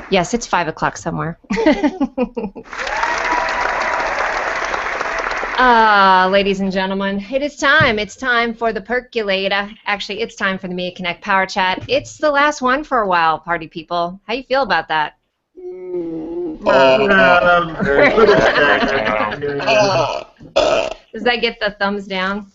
Yes, it's 5 o'clock somewhere. Ladies and gentlemen, it is time. It's time for the percolator. Actually, it's time for the Media Connect Power Chat. It's the last one for a while, party people. How you feel about that? Does that get the thumbs down?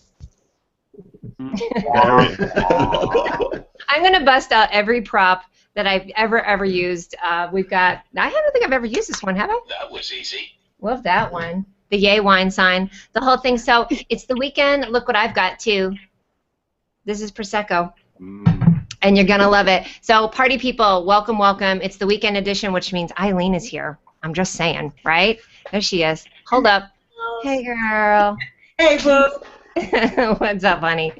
I'm going to bust out every prop that I've ever used. We've got, I don't think I've ever used this one, have I? That was easy. Love that one. The yay wine sign, the whole thing. So it's the weekend. Look what I've got, too. This is Prosecco. And you're going to love it. So party people, welcome, welcome. It's the weekend edition, which means Eileen is here. I'm just saying, right? There she is. Hold up. Hey, girl. Hey, boo. What's up, honey?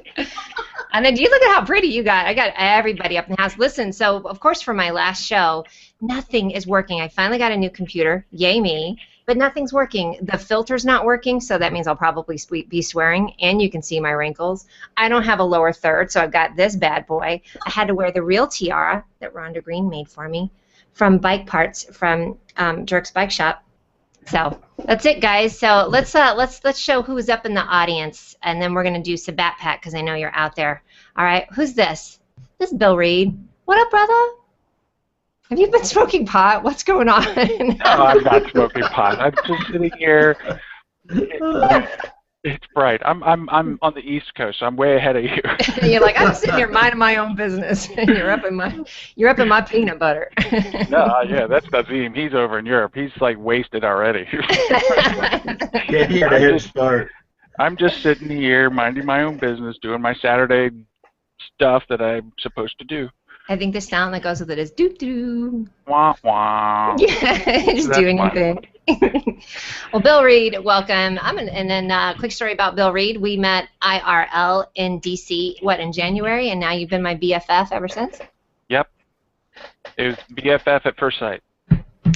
And then you look at how pretty you got. I got everybody up in the house. Listen, so, of course, for my last show, nothing is working. I finally got a new computer. Yay me. But nothing's working. The filter's not working, so that means I'll probably be swearing, and you can see my wrinkles. I don't have a lower third, so I've got this bad boy. I had to wear the real tiara that Rhonda Green made for me from Bike Parts from Jerk's Bike Shop. So that's it, guys. So let's show who's up in the audience, and then we're gonna do Sabat Pat because I know you're out there. All right, who's this? This is Bill Reed. What up, brother? Have you been smoking pot? What's going on? No, I'm not smoking pot. I'm just sitting here. It's bright. I'm on the East Coast, so I'm way ahead of you. You're like, I'm sitting here minding my own business, and you're up in my peanut butter. No, yeah, that's Nazim. He's over in Europe. He's like wasted already. Yeah, he had a head start. I'm just sitting here minding my own business, doing my Saturday stuff that I'm supposed to do. I think the sound that goes with it is doo-doo. Wah, wah. Yeah, just doing your thing. Well, Bill Reed, welcome. And then quick story about Bill Reed. We met IRL in D.C., in January, and now you've been my BFF ever since? Yep. It was BFF at first sight.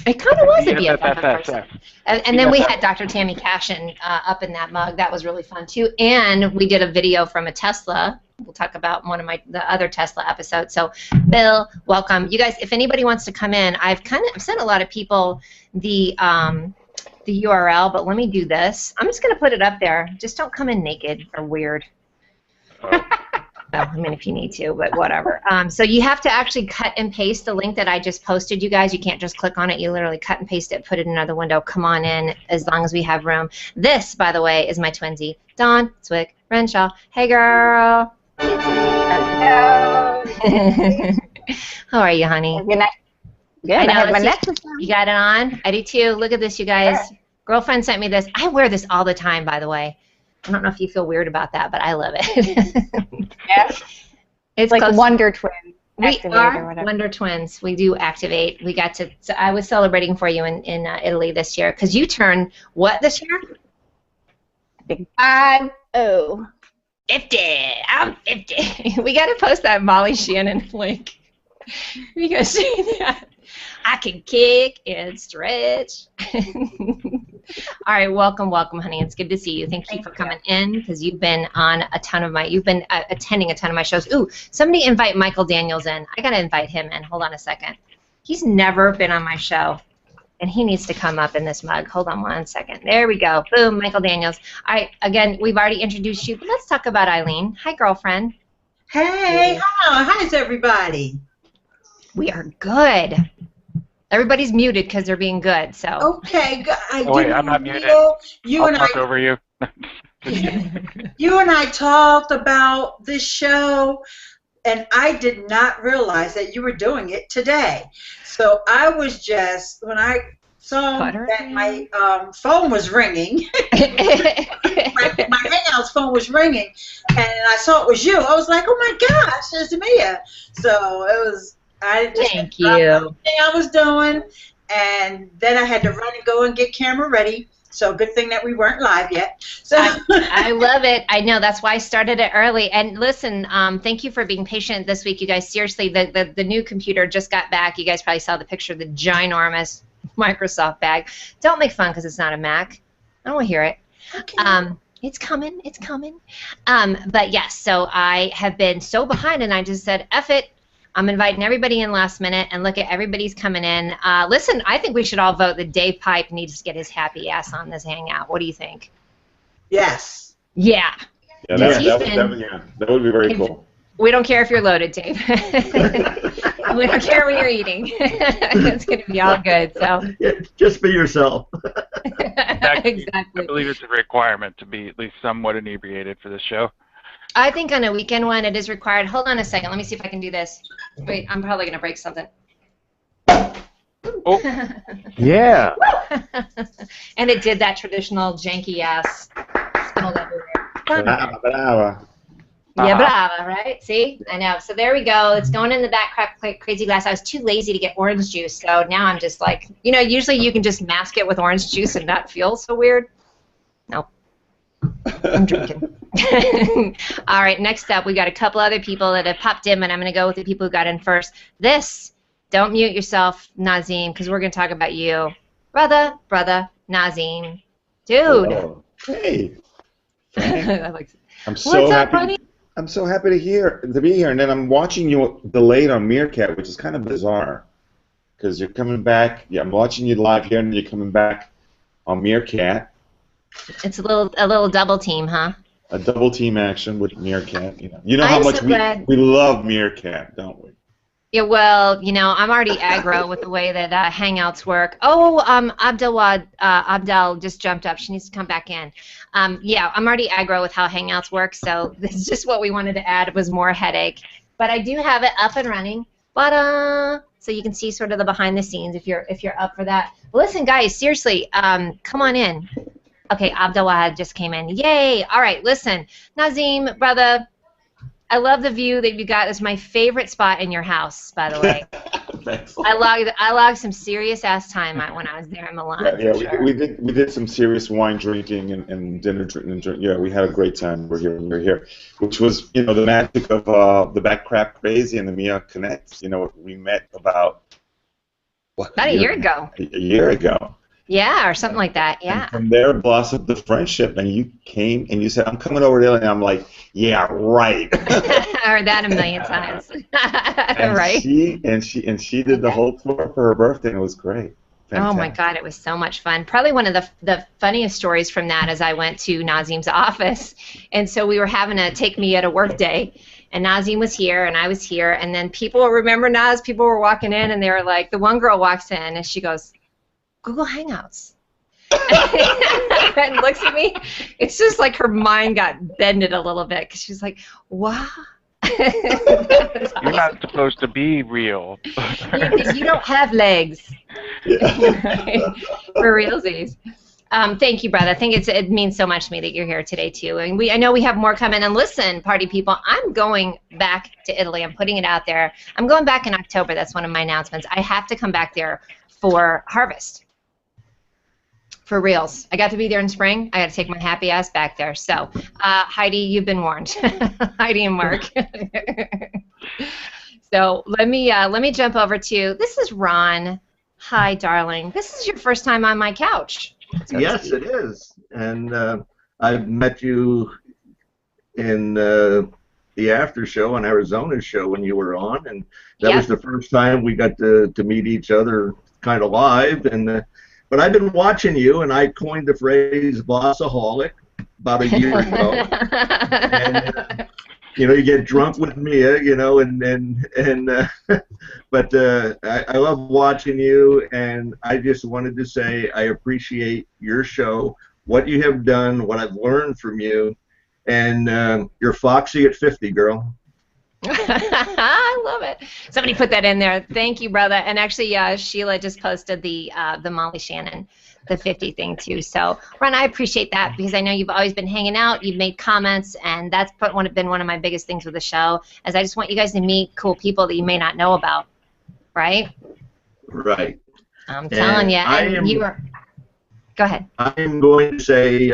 It kind of was a BFF at first sight. BFF. And then we had Dr. Tammy Cashin up in that mug. That was really fun, too. And we did a video from a Tesla. We'll talk about one of the other Tesla episodes. So, Bill, welcome. You guys, if anybody wants to come in, I've sent a lot of people the URL, but let me do this. I'm just going to put it up there. Just don't come in naked or weird. Well, I mean, if you need to, but whatever. So you have to actually cut and paste the link that I just posted, you guys. You can't just click on it. You literally cut and paste it, put it in another window. Come on in as long as we have room. This, by the way, is my twinsy, Dawn Zwick Renshaw. Hey, girl. Hello. How are you, honey? Good night. Good. I have my necklace on. You got it on? I do too. Look at this, you guys. Sure. Girlfriend sent me this. I wear this all the time, by the way. I don't know if you feel weird about that, but I love it. Yeah. It's like Wonder Twins. We are Wonder Twins. We do activate. We got to. So I was celebrating for you in Italy this year because you turned what this year? 50. 50. I'm 50. We got to post that Molly Shannon link. You guys see that? I can kick and stretch. All right, welcome, honey. It's good to see you. Thank you for coming in because you've been on you've been attending a ton of my shows. Ooh, somebody invite Michael Daniels in. I gotta invite him in. Hold on a second. He's never been on my show, and he needs to come up in this mug. Hold on one second. There we go. Boom, Michael Daniels. All right, again, we've already introduced you, but let's talk about Eileen. Hi, girlfriend. Hey, how's everybody? We are good. Everybody's muted because they're being good. So. Okay, good. Wait, I'm not muted. I'll talk over you. You and I talked about this show, and I did not realize that you were doing it today. So I was just, when I saw that my phone was ringing, my Hangouts phone was ringing, and I saw it was you, I was like, oh my gosh, it's Mia. So it was, I just Thank you. Everything I was doing, and then I had to run and go and get camera ready. So good thing that we weren't live yet. So I love it. I know that's why I started it early. And listen, thank you for being patient this week, you guys. Seriously, the new computer just got back. You guys probably saw the picture of the ginormous Microsoft bag. Don't make fun because it's not a Mac. I don't want to hear it. Okay. It's coming. It's coming. But yes, so I have been so behind, and I just said, F it. I'm inviting everybody in last minute, and look at everybody's coming in. Listen, I think we should all vote that Dave Pipe needs to get his happy ass on this hangout. What do you think? Yes. Yeah. Yeah, that would be very cool. We don't care if you're loaded, Dave. We don't care what you're eating. It's going to be all good. So Yeah, just be yourself. exactly. I believe it's a requirement to be at least somewhat inebriated for this show. I think on a weekend one it is required. Hold on a second. Let me see if I can do this. Wait, I'm probably going to break something. Oh. Yeah. And it did that traditional janky ass spilled everywhere. Brava, brava. Yeah, brava, right? See? I know. So there we go. It's going in the back crazy glass. I was too lazy to get orange juice, so now I'm just like, usually you can just mask it with orange juice and not feel so weird. Nope. I'm drinking. All right, next up, we got a couple other people that have popped in, and I'm going to go with the people who got in first. Don't mute yourself, Nazim, because we're going to talk about you. Brother, Nazim. Dude. Oh, hey. I'm What's so up, happy. buddy? I'm so happy to be here, and then I'm watching you delayed on Meerkat, which is kind of bizarre, because you're coming back. Yeah, I'm watching you live here, and then you're coming back on Meerkat. It's a little double team, huh? A double team action with Meerkat. You know how I'm much so glad. we love Meerkat, don't we? Yeah, well, I'm already aggro with the way that Hangouts work. Oh, Abdel just jumped up. She needs to come back in. Yeah, I'm already aggro with how Hangouts work, so this is just what we wanted to add was more headache. But I do have it up and running. So you can see sort of the behind the scenes if you're up for that. Well, listen, guys, seriously, come on in. Okay, Abdelwahid just came in. Yay! All right, listen, Nazim, brother. I love the view that you got. It's my favorite spot in your house, by the way. Thanks. I logged some serious ass time when I was there in Milan. Yeah, sure. we did some serious wine drinking and dinner drinking. Yeah, we had a great time. We're here, which was the magic of the Back Crap Crazy and the Mia Connects. We met about a year ago. A year ago. Yeah, or something like that. Yeah. And from there blossomed the friendship, and you came and you said, "I'm coming over to Italy." And I'm like, "Yeah, right." I heard that a million times. And right. She did the whole tour for her birthday, and it was great. Fantastic. Oh my God, it was so much fun. Probably one of the funniest stories from that is I went to Nazim's office, and so we were having a take me at a work day, and Nazim was here, and I was here, and then people remember Naz. People were walking in, and they were like, the one girl walks in, and she goes, "Google Hangouts," and looks at me. It's just like her mind got bended a little bit because she was like, "Wow." You're not supposed to be real. You don't have legs. For realsies. Thank you, brother. I think it means so much to me that you're here today too. And I know we have more coming. And listen, party people, I'm going back to Italy. I'm putting it out there. I'm going back in October. That's one of my announcements. I have to come back there for Harvest. For reals. I got to be there in spring. I got to take my happy ass back there. So, Heidi, you've been warned. Heidi and Mark. So let me jump over to, this is Ron. Hi, darling. This is your first time on my couch. Yes, it is. And I've met you in the after show on Arizona's show when you were on, and that was the first time we got to meet each other kind of live. And but I've been watching you, and I coined the phrase "bossaholic" about a year ago. And you get drunk with Mia, but I love watching you, and I just wanted to say I appreciate your show, what you have done, what I've learned from you, and you're foxy at 50, girl. I love it. Somebody put that in there. Thank you, brother. And actually, Sheila just posted the Molly Shannon, the 50 thing too. So, Ron, I appreciate that because I know you've always been hanging out. You've made comments, and that's been one of my biggest things with the show. Is I just want you guys to meet cool people that you may not know about, right? Right. I'm telling you. And you were. Go ahead. I'm going to say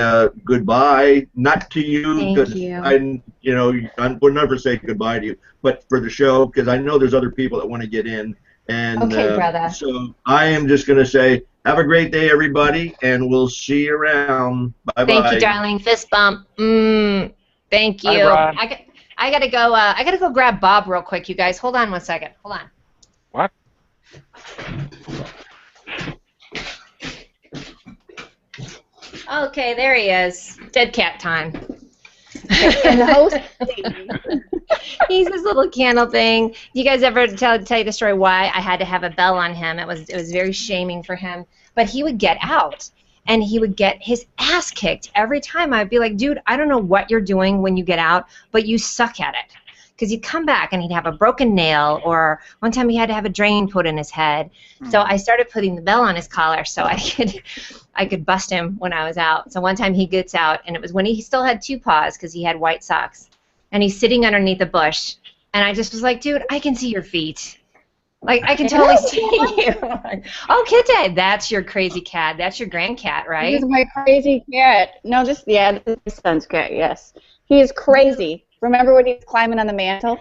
goodbye, not to you, because I would never say goodbye to you, but for the show, because I know there's other people that want to get in. And okay, brother. So I am just going to say Have a great day, everybody, and we'll see you around. Bye-bye. Thank you, darling. Fist bump. Thank you. Bye, Ron. I gotta go. I gotta go grab Bob real quick, you guys. Hold on one second. Hold on. What? Okay, there he is. Dead cat time. And the host. He's this little candle thing. You guys ever tell you the story why I had to have a bell on him? It was very shaming for him. But he would get out, and he would get his ass kicked every time. I'd be like, dude, I don't know what you're doing when you get out, but you suck at it. Because he'd come back and he'd have a broken nail, or one time he had to have a drain put in his head. So I started putting the bell on his collar so I could bust him when I was out. So one time he gets out, and it was when he still had 2 paws because he had white socks, and he's sitting underneath a bush, and I just was like, dude, I can see your feet. Like, I can totally see you. Like, oh, Kitty, that's your crazy cat. That's your grand cat, right? He's my crazy cat. No, this is his son's cat, yes. He is crazy. Remember when he was climbing on the mantle?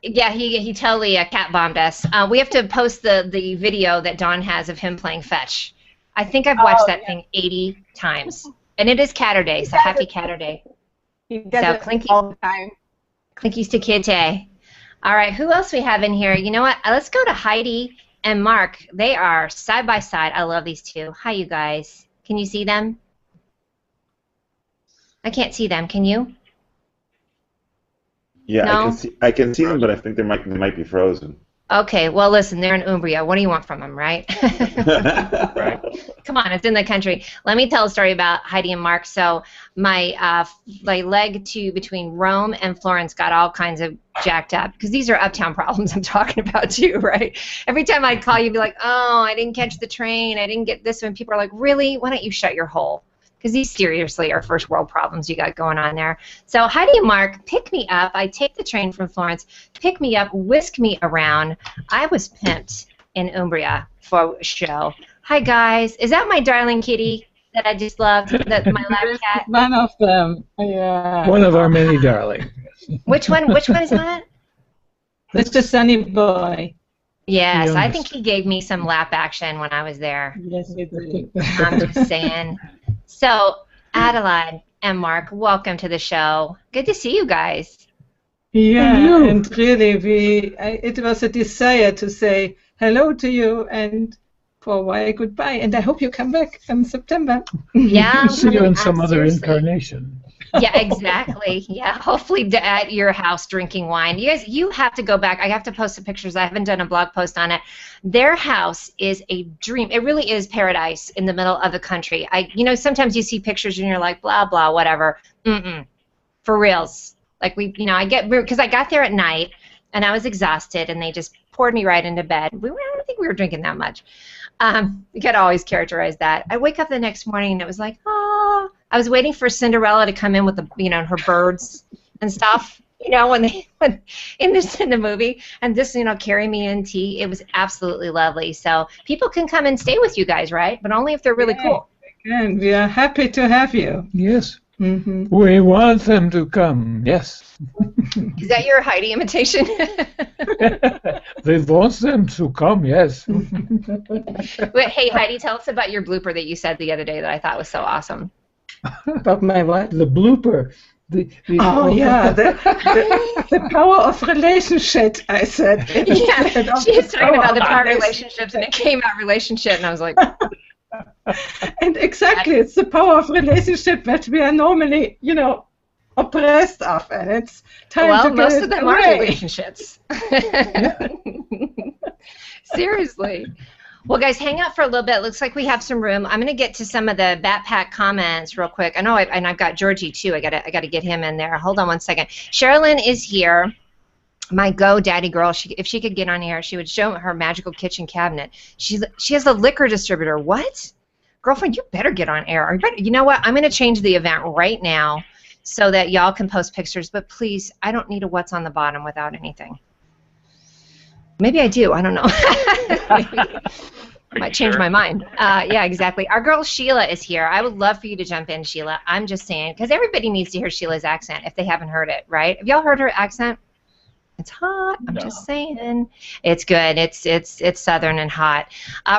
Yeah, he totally cat bombed us. We have to post the video that Dawn has of him playing fetch. I think I've watched that thing 80 times. And it is Catter Day, so happy Catter Day. He does it Clinky, all the time. Clinky's to Kitty. All right, who else we have in here? You know what? Let's go to Heidi and Mark. They are side by side. I love these two. Hi, you guys. Can you see them? I can't see them. Can you? Yeah, No? I can see them, but I think they might be frozen. Okay, well, listen, they're in Umbria. What do you want from them, right? Right. Come on, it's in the country. Let me tell a story about Heidi and Mark. So my leg between Rome and Florence got all kinds of jacked up, because these are uptown problems I'm talking about too, right? Every time I'd call you, you'd be like, oh, I didn't catch the train, I didn't get this one. People are like, really? Why don't you shut your hole? Because these seriously are first world problems you got going on there. So Heidi and Mark pick me up. I take the train from Florence, pick me up, whisk me around. I was pimped in Umbria for a show. Hi, guys. Is that my darling kitty that I just loved, my lab cat? One of them, yeah. One of our many darlings. Which one is that? It's the Sunny Boy. Yes, I Youngest. think he gave me some lap action when I was there. Yes, it is. I'm just saying. So, Adelaide and Mark, welcome to the show. Good to see you guys. Yeah, you. and really, it was a desire to say hello to you and for a while goodbye. And I hope you come back in September. Yeah, See you in some other seriously. incarnation. Yeah, exactly. Yeah, hopefully at your house drinking wine. You guys, you have to go back. I have to post some pictures. I haven't done a blog post on it. Their house is a dream. It really is paradise in the middle of the country. Sometimes you see pictures and you're like, blah, blah, whatever. For reals. Like because I got there at night and I was exhausted and they just poured me right into bed. I don't think we were drinking that much. You gotta always characterize that. I wake up the next morning and it was like, oh, I was waiting for Cinderella to come in with her birds and stuff, when in the movie, and this, carry me in tea. It was absolutely lovely. So people can come and stay with you guys, right? But only if they're really cool. And we are happy to have you. Yes. Mm-hmm. We want them to come. Yes. Is that your Heidi imitation? They want them to come. Yes. Wait, hey, Heidi, tell us about your blooper that you said the other day that I thought was so awesome. About my what? The blooper. The power of relationship, I said. Yeah, she was talking about the power of relationships, and it came out relationship, and I was like... And exactly, it's the power of relationship that we are normally, oppressed of, and it's time to get most it of them away. are relationships. Seriously. Well, guys, hang out for a little bit. Looks like we have some room. I'm going to get to some of the Batpack comments real quick. I know, and I've got Georgie too. I got to get him in there. Hold on one second. Sherilyn is here. My daddy girl. If she could get on here, she would show her magical kitchen cabinet. She has a liquor distributor. What? Girlfriend, you better get on air. You know what? I'm going to change the event right now so that y'all can post pictures. But please, I don't need a what's on the bottom without anything. Maybe I do. I don't know. Might change my mind. Yeah, exactly. Our girl Sheila is here. I would love for you to jump in, Sheila. I'm just saying, because everybody needs to hear Sheila's accent if they haven't heard it, right? Have y'all heard her accent? It's hot. I'm just saying. It's good. It's southern and hot.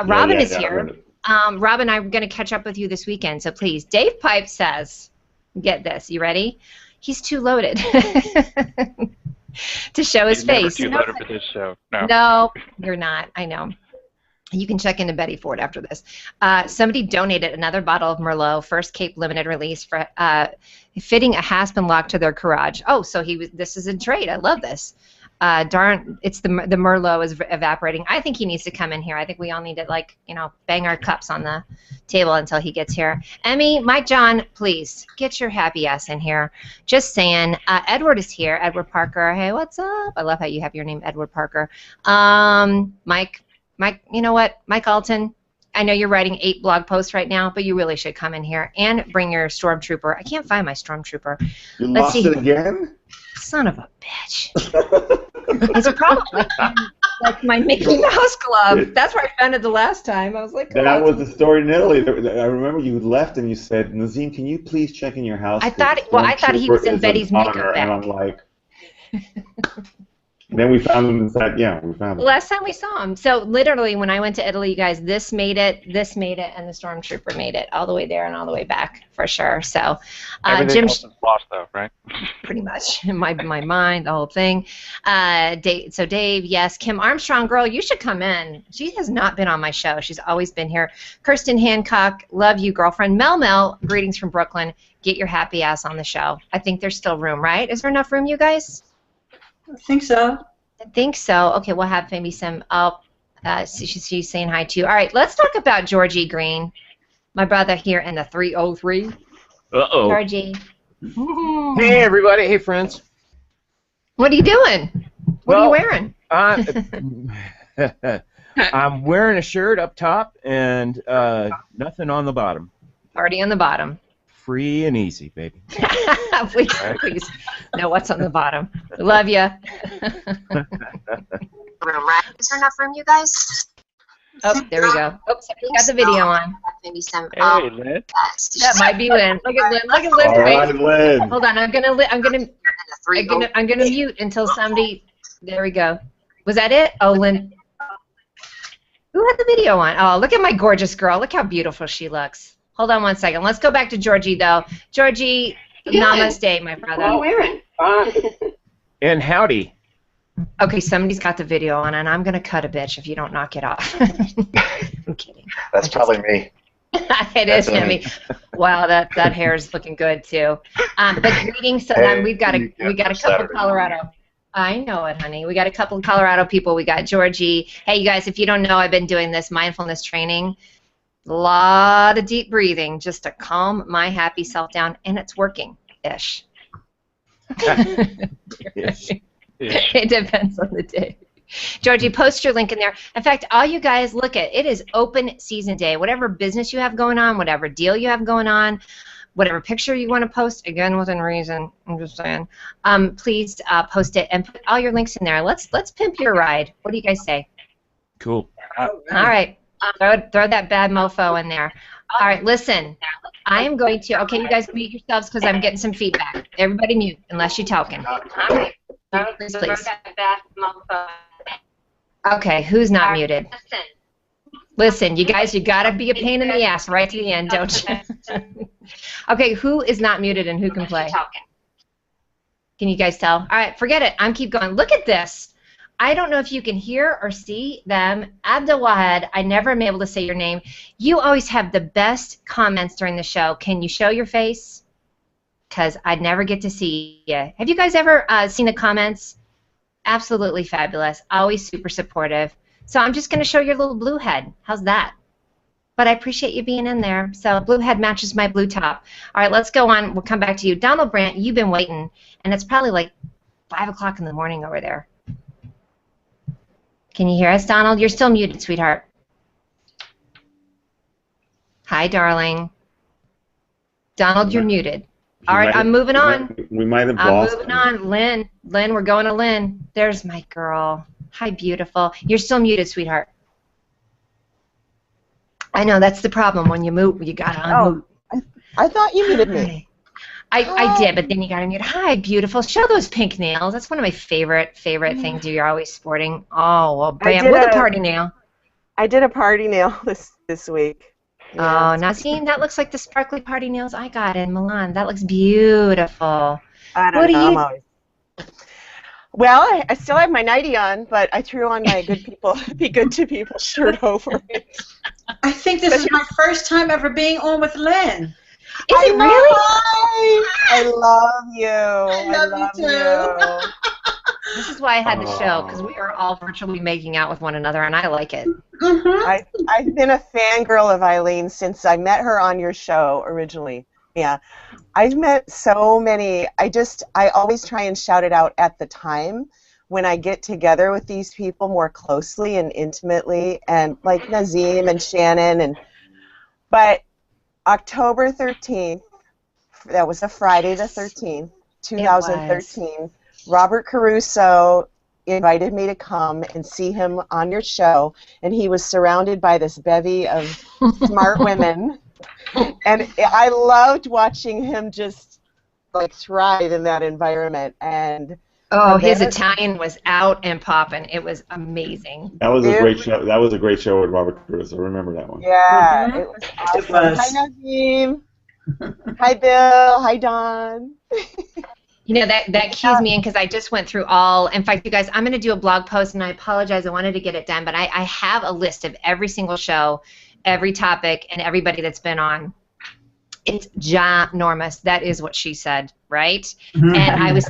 Robin is here. Rob and I are going to catch up with you this weekend, so please. Dave Pipe says, get this, you ready? He's too loaded to show his face. He's never too loaded for this show. No, you're not. I know. You can check into Betty Ford after this. Somebody donated another bottle of Merlot, first Cape limited release, for fitting a Haspen lock to their garage. Oh, so this is a trade. I love this. Darn, it's the Merlot is evaporating. I think he needs to come in here. I think we all need to bang our cups on the table until he gets here. Emmy, Mike, John, please get your happy ass in here. Just saying. Edward is here. Edward Parker. Hey, what's up? I love how you have your name, Edward Parker. Mike, you know what? Mike Alton, I know you're writing 8 blog posts right now, but you really should come in here and bring your Stormtrooper. I can't find my Stormtrooper. You lost it again? Son of a bitch. It's probably like my Mickey Mouse glove. That's where I found it the last time. I was like, that was the story in Italy. I remember you left and you said, Nazim, can you please check in your house? I thought he was in Betty's makeup bag. And I'm like... Then we found them inside. Yeah, we found them. Last time we saw them. So literally, when I went to Italy, you guys, this made it, and the Stormtrooper made it all the way there and all the way back for sure. So, everything else is lost, though, right? Pretty much in my mind, the whole thing. Dave, yes, Kim Armstrong, girl, you should come in. She has not been on my show. She's always been here. Kirsten Hancock, love you, girlfriend. Mel, greetings from Brooklyn. Get your happy ass on the show. I think there's still room, right? Is there enough room, you guys? I think so. I think so. Okay, we'll have maybe some. She's saying hi too. All right, let's talk about Georgie Green, my brother here in the 303. Uh-oh. Georgie. Hey, everybody. Hey, friends. What are you doing? What are you wearing? I'm wearing a shirt up top and nothing on the bottom. Party on the bottom. Free and easy, baby. Please. No, what's on the bottom? Love you. Room, right? Is there enough room, you guys? Oh, there we go. Oh, somebody got the video on. Maybe some. Hey, Lynn. That might be Lynn. Look at Lynn. Look at Lynn's face. Lynn. Hold on. I'm gonna mute until somebody. There we go. Was that it? Oh, Lynn. Who had the video on? Oh, look at my gorgeous girl. Look how beautiful she looks. Hold on one second. Let's go back to Georgie, though. Georgie, namaste, my brother. What are you wearing? And howdy. Okay, somebody's got the video on, and I'm going to cut a bitch if you don't knock it off. I'm kidding. That's probably me. It is me. Wow, that hair is looking good, too. But greetings. We've got a couple of Colorado. I know it, honey. We got a couple of Colorado people. We got Georgie. Hey, you guys, if you don't know, I've been doing this mindfulness training. A lot of deep breathing just to calm my happy self down, and it's working-ish. It depends on the day. Georgie, post your link in there. In fact, all you guys, look at it is open season day. Whatever business you have going on, whatever deal you have going on, whatever picture you want to post, again, within reason, I'm just saying, please post it and put all your links in there. Let's pimp your ride. What do you guys say? Cool. All right. Throw that bad mofo in there. All right, listen. I am going to. Okay, you guys mute yourselves because I'm getting some feedback. Everybody mute unless you're talking. All right. Please. Okay, who's not muted? Listen, you guys, you gotta be a pain in the ass right to the end, don't you? Okay, who is not muted and who can play? Can you guys tell? All right, forget it. I'm keep going. Look at this. I don't know if you can hear or see them. Abdul Wahed, I never am able to say your name. You always have the best comments during the show. Can you show your face? Because I'd never get to see you. Have you guys ever seen the comments? Absolutely fabulous. Always super supportive. So I'm just going to show your little blue head. How's that? But I appreciate you being in there. So blue head matches my blue top. All right, let's go on. We'll come back to you. Donald Brandt, you've been waiting, and it's probably like 5 o'clock in the morning over there. Can you hear us, Donald? You're still muted, sweetheart. Hi, darling. Donald, you're muted. All right, I'm moving on. We might have lost. I'm moving on. Lynn, we're going to Lynn. There's my girl. Hi, beautiful. You're still muted, sweetheart. I know, that's the problem. When you move, you got to unmute. Oh, I thought you muted me. I did, but then you got to mute. Hi, beautiful. Show those pink nails. That's one of my favorite things you're always sporting. Oh, well, Bram, with a party nail. I did a party nail this week. Oh, Nazim, that looks like the sparkly party nails I got in Milan. That looks beautiful. I don't know. I'm always... Well, I still have my nightie on, but I threw on my good people, be good to people shirt over it. I think this is my first time ever being on with Lynn. Is it really? I love you. I love you too. This is why I had the show, because we are all virtually making out with one another, and I like it. I've been a fangirl of Eileen since I met her on your show originally. Yeah. I've met so many. I always try and shout it out at the time when I get together with these people more closely and intimately, and like Nazim and Shannon. But October 13th, that was a Friday the 13th, 2013, Robert Caruso invited me to come and see him on your show, and he was surrounded by this bevy of smart women, and I loved watching him just like thrive in that environment. And his Italian was out and popping. It was amazing. That was a great show. That was a great show with Robert Caruso. I remember that one. Yeah, it was awesome. Hi, Nazim. Hi, Bill. Hi, Don. You know, that cues me in because I just went through all. In fact, you guys, I'm going to do a blog post, and I apologize. I wanted to get it done, but I have a list of every single show, every topic, and everybody that's been on. It's ginormous. That is what she said, right? And I was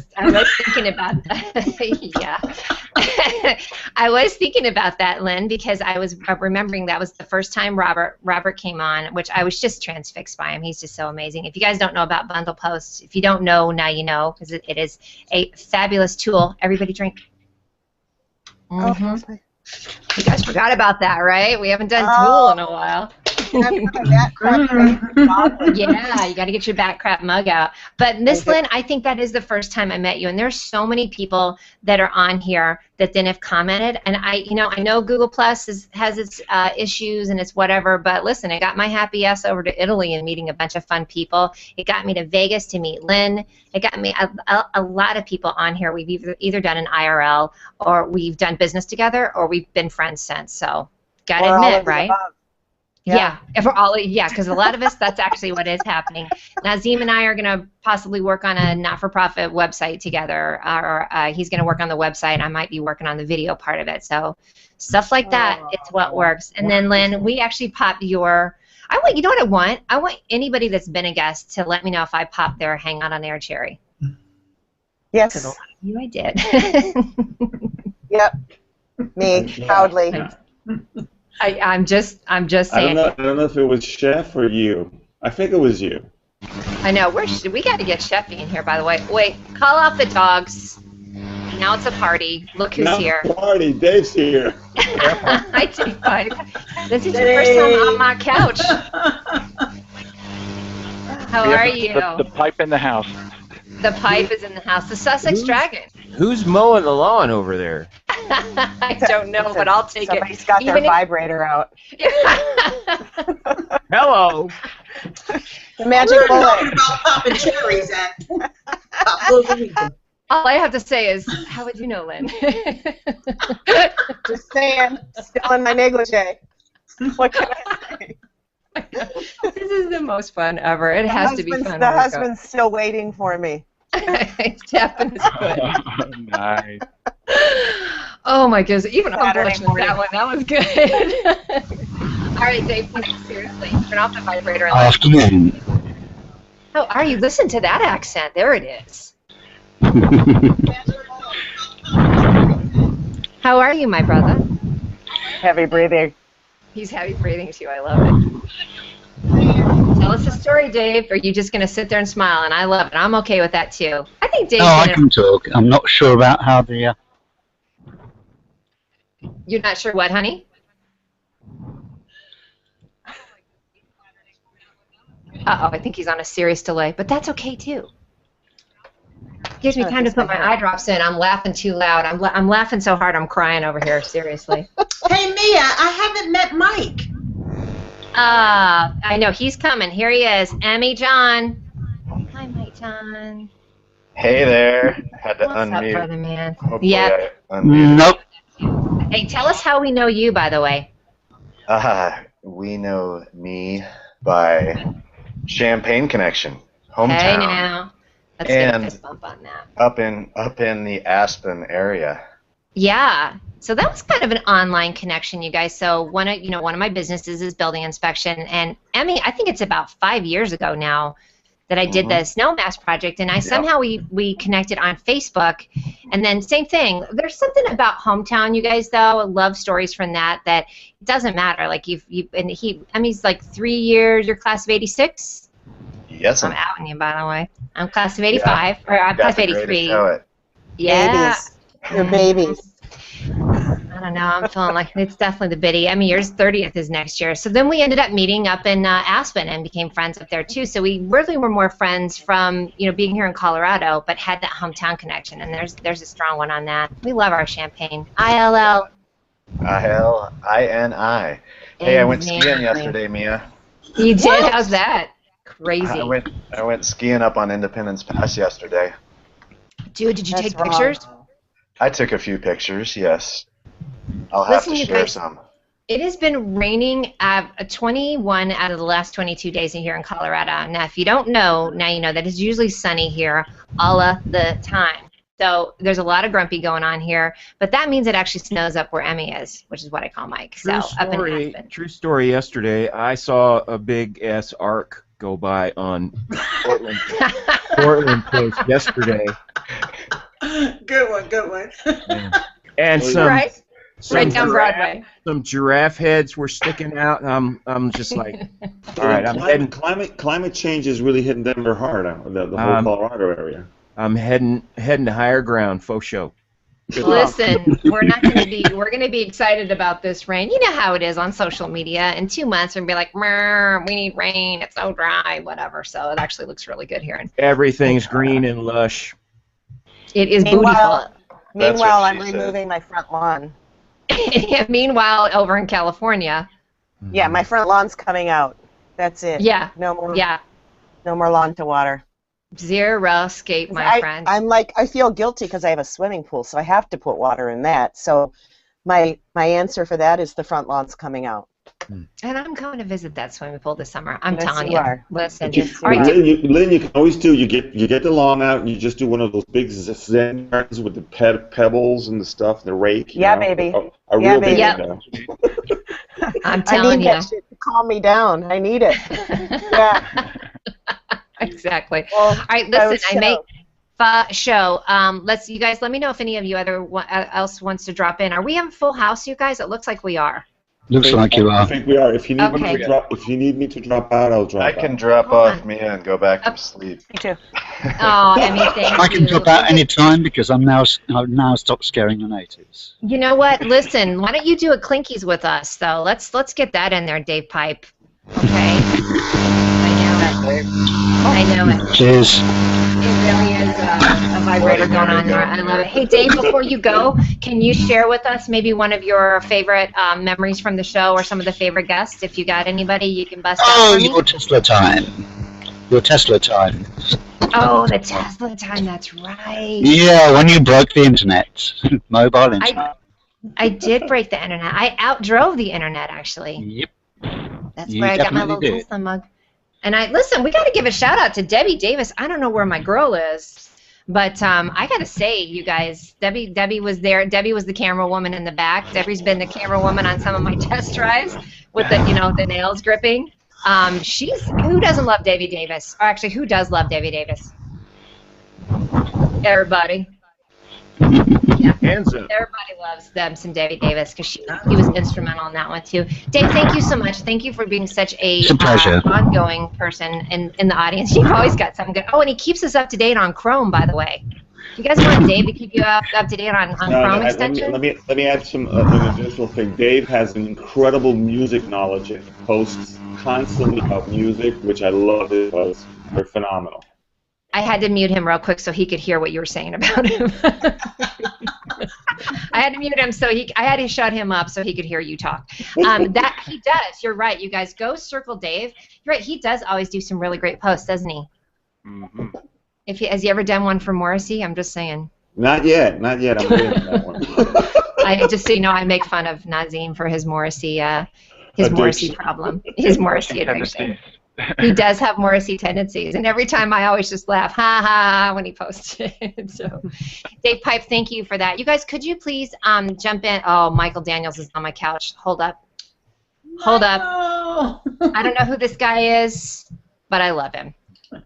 thinking about that. Yeah. I was thinking about that, Lynn, because I was remembering that was the first time Robert came on, which I was just transfixed by him. He's just so amazing. If you guys don't know about bundle posts, if you don't know, now you know, because it is a fabulous tool. Everybody drink. Mm-hmm. You guys forgot about that, right? We haven't done Tool in a while. Yeah, you got to get your back crap mug out. But Miss Lynn, I think that is the first time I met you, and there's so many people that are on here that then have commented. And I know Google Plus has its issues and it's whatever, but listen, it got my happy ass over to Italy and meeting a bunch of fun people. It got me to Vegas to meet Lynn. It got me a lot of people on here. We've either done an IRL or we've done business together or we've been friends since. So, gotta admit, right? Yeah, because a lot of us, that's actually what is happening. Nazim and I are going to possibly work on a not-for-profit website together, or he's going to work on the website. I might be working on the video part of it. So stuff like that, it's what works. And then, Lynn, we actually popped your, you know what I want? I want anybody that's been a guest to let me know if I popped their Hang On Air cherry. Yes. Because a lot of you I did. Yep. Me, proudly. I'm just saying. I don't know if it was Chef or you. I think it was you. I know. We got to get Chefy in here, by the way. Wait, call off the dogs. Now it's a party. Look who's here. Party. Dave's here. Hi, Dave. This is your first time on my couch. How are you? The pipe in the house. The pipe is in the house. The Sussex Dragon. Who's mowing the lawn over there? I don't know, but I'll take Somebody's got their vibrator out. Hello. The magic bullet. Talking about popping cherries and all I have to say is, how would you know, Lynn? Just saying. Still in my negligee. What can I say? This is the most fun ever. It has to be fun. The husband's still waiting for me. He's tapping his foot. Nice. Oh my goodness! Even I'm blushing with that one. That was good. All right, Dave. Seriously, turn off the vibrator. Afternoon. How are you? Listen to that accent. There it is. How are you, my brother? Heavy breathing. He's heavy breathing too. I love it. Tell us a story, Dave. Or are you just going to sit there and smile? And I love it. I'm okay with that too. I think Dave. No, I can talk. I'm not sure about how the. You're not sure what, honey? Uh-oh, I think he's on a serious delay, but that's okay too. Gives me time to put my eye drops in. I'm laughing too loud. I'm laughing so hard I'm crying over here. Seriously. Hey, Mia, I haven't met Mike. I know he's coming. Here he is. Emmy John. Hi, Mike John. Hey there. Had to What's unmute. up, brother man? Hopefully Yep. I unmuted. Nope. Hey, tell us how we know you, by the way. we know me by Champagne Connection, hometown. Hey now, let's get a fist bump on that. Up in the Aspen area. Yeah. So that was kind of an online connection, you guys. So one of my businesses is building inspection, and Emmy, I think it's about 5 years ago now that I did the snow mass project, and somehow we connected on Facebook, and then same thing. There's something about hometown, you guys, though. I love stories from that it doesn't matter. Like Emmy's like 3 years. You're class of '86. Yes. I'm outing you, by the way. I'm class of '85, or I'm class of '83. Yeah. Babies. You're babies. I don't know. I'm feeling like it's definitely the biddy. I mean, yours 30th is next year. So then we ended up meeting up in Aspen and became friends up there too. So we really were more friends from being here in Colorado, but had that hometown connection. And there's a strong one on that. We love our champagne. ILL. ILINI. Hey, I went skiing yesterday, Mia. You did? How's that? Crazy. I went skiing up on Independence Pass yesterday. Dude, did you take pictures? I took a few pictures, yes. I'll have to share some. It has been raining 21 out of the last 22 days here in Colorado. Now, if you don't know, now you know that it's usually sunny here all of the time. So there's a lot of grumpy going on here, but that means it actually snows up where Emmy is, which is what I call Mike. True story. Yesterday, I saw a big ass arc go by on Portland Post yesterday. Good one. And right down Broadway. Some giraffe heads were sticking out. I'm just like, all right, I'm heading. Climate change is really hitting Denver hard. The whole Colorado area. I'm heading to higher ground. Faux show. Listen, we're going to be excited about this rain. You know how it is on social media. In 2 months, we're going to be like, we need rain. It's so dry, whatever. So it actually looks really good here. Everything's green and lush. It is beautiful. Meanwhile, I'm removing my front lawn. Meanwhile, over in California. Yeah, my front lawn's coming out. That's it. Yeah. No more. Yeah. No more lawn to water. Zero skate, my friend. I feel guilty because I have a swimming pool, so I have to put water in that. So my answer for that is the front lawn's coming out. And I'm going to visit that swimming pool this summer. I'm telling you. Listen, all right, Lynn, you can always do. You get the lawn out, and you just do one of those big Zen gardens with the pebbles and the stuff, the rake. Yeah, baby. A real big. I'm telling you. I need that shit to calm me down. I need it. Yeah. Exactly. Well, all right, listen. I make show. You guys let me know if any of you else wants to drop in. Are we having full house, you guys? It looks like we are. Looks like you are. I think we are. If you need me to drop out, I'll drop out. I can drop off Mia and go back to sleep. Me too. Oh, Emmy, thank I can drop out any time because I've now stopped scaring the natives. You know what? Listen, why don't you do a Clinkies with us, though? Let's get that in there, Dave Pipe. Okay. I know it. Cheers. It really is a vibrator going on there. I love it. Hey, Dave, before you go, can you share with us maybe one of your favorite memories from the show or some of the favorite guests? If you got anybody, you can bust out for me. Your Tesla time. Your Tesla time. Oh, the Tesla time. That's right. Yeah, when you broke the internet, mobile internet. I did break the internet. I outdrove the internet, actually. Yep. That's where I got my little Tesla mug. And listen, we got to give a shout out to Debbie Davis. I don't know where my girl is, but I got to say, you guys, Debbie was there. Debbie was the camera woman in the back. Debbie's been the camera woman on some of my test drives with the nails gripping. Who doesn't love Debbie Davis? Or actually, who does love Debbie Davis? Everybody. Yeah. Hands up. Everybody loves some Debbie Davis because he was instrumental in that one too. Dave, thank you so much. Thank you for being such a ongoing person in the audience. You've always got something good. Oh, and he keeps us up to date on Chrome, by the way. You guys want Dave to keep you up to date on Chrome extension? Let me add an additional thing. Dave has an incredible music knowledge and posts constantly about music, which I love because they're phenomenal. I had to mute him real quick so he could hear what you were saying about him. I had to mute him I had to shut him up so he could hear you talk. That he does. You're right. You guys go circle Dave. You're right. He does always do some really great posts, doesn't he? Mm-hmm. Has he ever done one for Morrissey? I'm just saying. Not yet. I'm doing that one. Just so you know, I make fun of Nazim for his Morrissey his Morrissey problem, his Morrissey addiction. He does have Morrissey tendencies, and every time I always just laugh, ha ha ha, when he posts it. So, Dave Pipe, thank you for that. You guys, could you please jump in? Oh, Michael Daniels is on my couch. Hold up. Hold up. I don't know who this guy is, but I love him.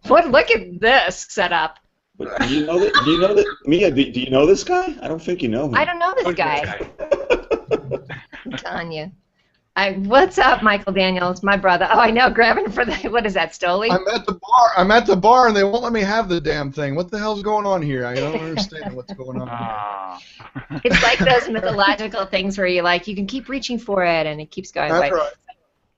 Look at this setup. But do you know that, Mia? Do you know this guy? I don't think you know him. I don't know this guy. I'm telling you. What's up, Michael Daniels, my brother? Oh, I know, grabbing for the, what is that, Stoli? I'm at the bar, and they won't let me have the damn thing. What the hell's going on here? I don't understand what's going on. It's like those mythological things where you can keep reaching for it, and it keeps going away. That's right.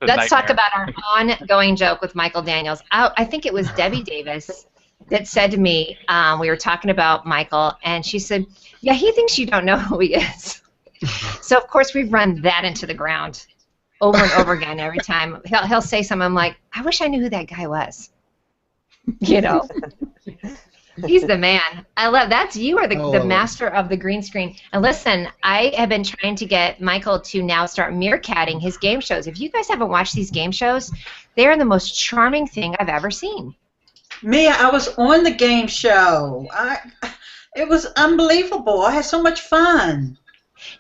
Let's talk about our ongoing joke with Michael Daniels. I think it was Debbie Davis that said to me, we were talking about Michael, and she said, yeah, he thinks you don't know who he is. So, of course, we've run that into the ground over and over again. Every time he'll say something, I'm like, I wish I knew who that guy was. You know, he's the man. I love that's you are the master of the green screen. And listen, I have been trying to get Michael to now start meerkatting his game shows. If you guys haven't watched these game shows, they are the most charming thing I've ever seen. Mia, I was on the game show. It was unbelievable. I had so much fun.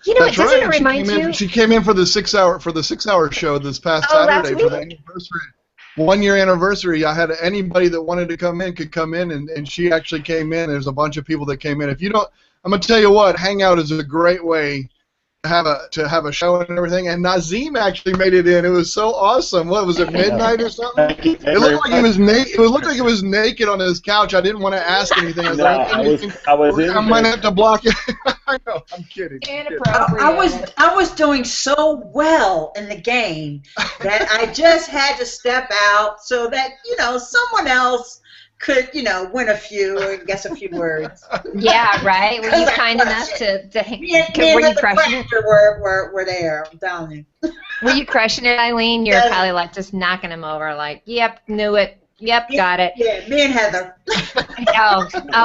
You know, doesn't it remind you? She came in for the 6 hour show this past Saturday for the anniversary. 1 year anniversary. I had anybody that wanted to come in could come in, and she actually came in. There's a bunch of people that came in. If you don't, I'm gonna tell you what, Hangout is a great way to have a show and everything. And Nazim actually made it in. It was so awesome. What was it, midnight or something? It looked like he was naked. It looked like he was naked on his couch. I didn't want to ask anything. I might have to block it. I know. I'm kidding. I was doing so well in the game that I just had to step out so that someone else could win a few and guess a few words. Yeah, right. Were you kind enough to were you crushing it? Were there? I'm telling you. Were you crushing it, Eileen? You're probably like just knocking him over, like, yep, knew it. Yep, got it. Yeah, me and Heather.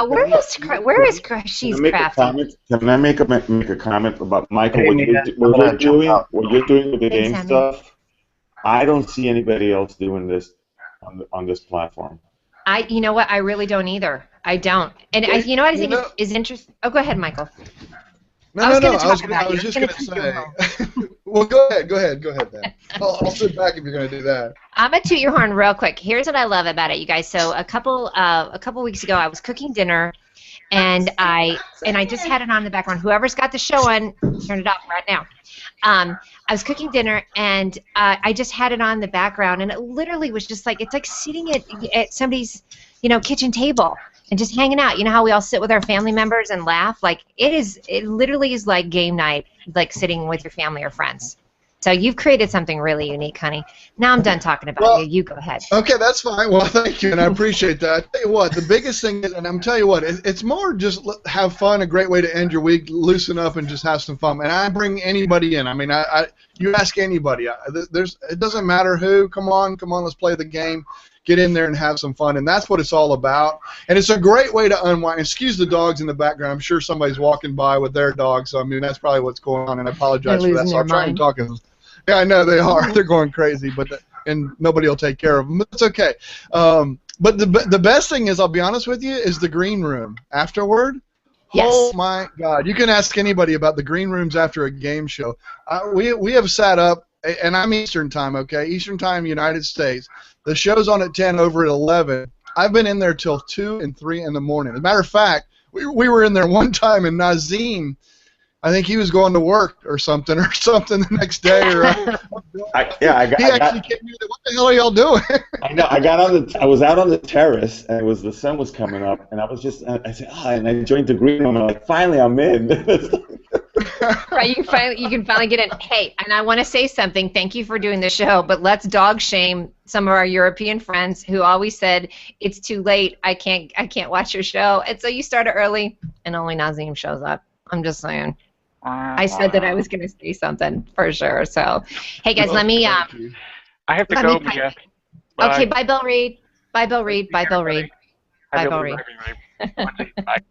Where is she's crafty? Can I make a comment about Michael? What you're doing with the game stuff? I don't see anybody else doing this on this platform. You know what? I really don't either. I don't. And you know what I think is interesting? Oh, go ahead, Michael. No. I was just going to say. Well, go ahead, then. I'll sit back if you're going to do that. I'm going to toot your horn real quick. Here's what I love about it, you guys. So a couple weeks ago, I was cooking dinner, and I just had it on in the background. Whoever's got the show on, turn it off right now. I was cooking dinner, and I just had it on in the background, and it literally was just like, it's like sitting at somebody's, kitchen table and just hanging out. You know how we all sit with our family members and laugh? Like, it literally is like game night, like sitting with your family or friends. So you've created something really unique, honey. Now I'm done talking about you. You go ahead. Okay, that's fine. Well, thank you, and I appreciate that. I tell you what, the biggest thing is, and I'm telling you what, it's more just have fun, a great way to end your week, loosen up, and just have some fun. And I bring anybody in. I mean, you ask anybody. It doesn't matter who. Come on, let's play the game. Get in there and have some fun, and that's what it's all about. And it's a great way to unwind. Excuse the dogs in the background. I'm sure somebody's walking by with their dog, so I mean that's probably what's going on, and I apologize for that. So I'll try and talk. Yeah, I know they are. They're going crazy, and nobody will take care of them. But it's okay. But the best thing is, I'll be honest with you, is the green room afterward. Yes. Oh my God! You can ask anybody about the green rooms after a game show. We have sat up, and I'm Eastern time, okay? Eastern time, United States. The show's on at 10, over at 11. I've been in there till 2 and 3 in the morning. As a matter of fact, we were in there one time, and Nazim, I think he was going to work or something the next day. He actually came in. What the hell are y'all doing? I know. I was out on the terrace, and the sun was coming up, and I said, and I joined the green room. I'm like, finally, I'm in. Right, you can finally get in. Hey, and I want to say something. Thank you for doing the show, but let's dog shame some of our European friends who always said it's too late. I can't watch your show, and so you started early, and only Nazim shows up. I'm just saying. I said that I was going to say something for sure. So, hey guys, let me. I have to go. Mia. Okay, bye, Bill Reed. Bye, Bill Reed. Bye, Bill Reed. Bye, Bill Reed. Bye.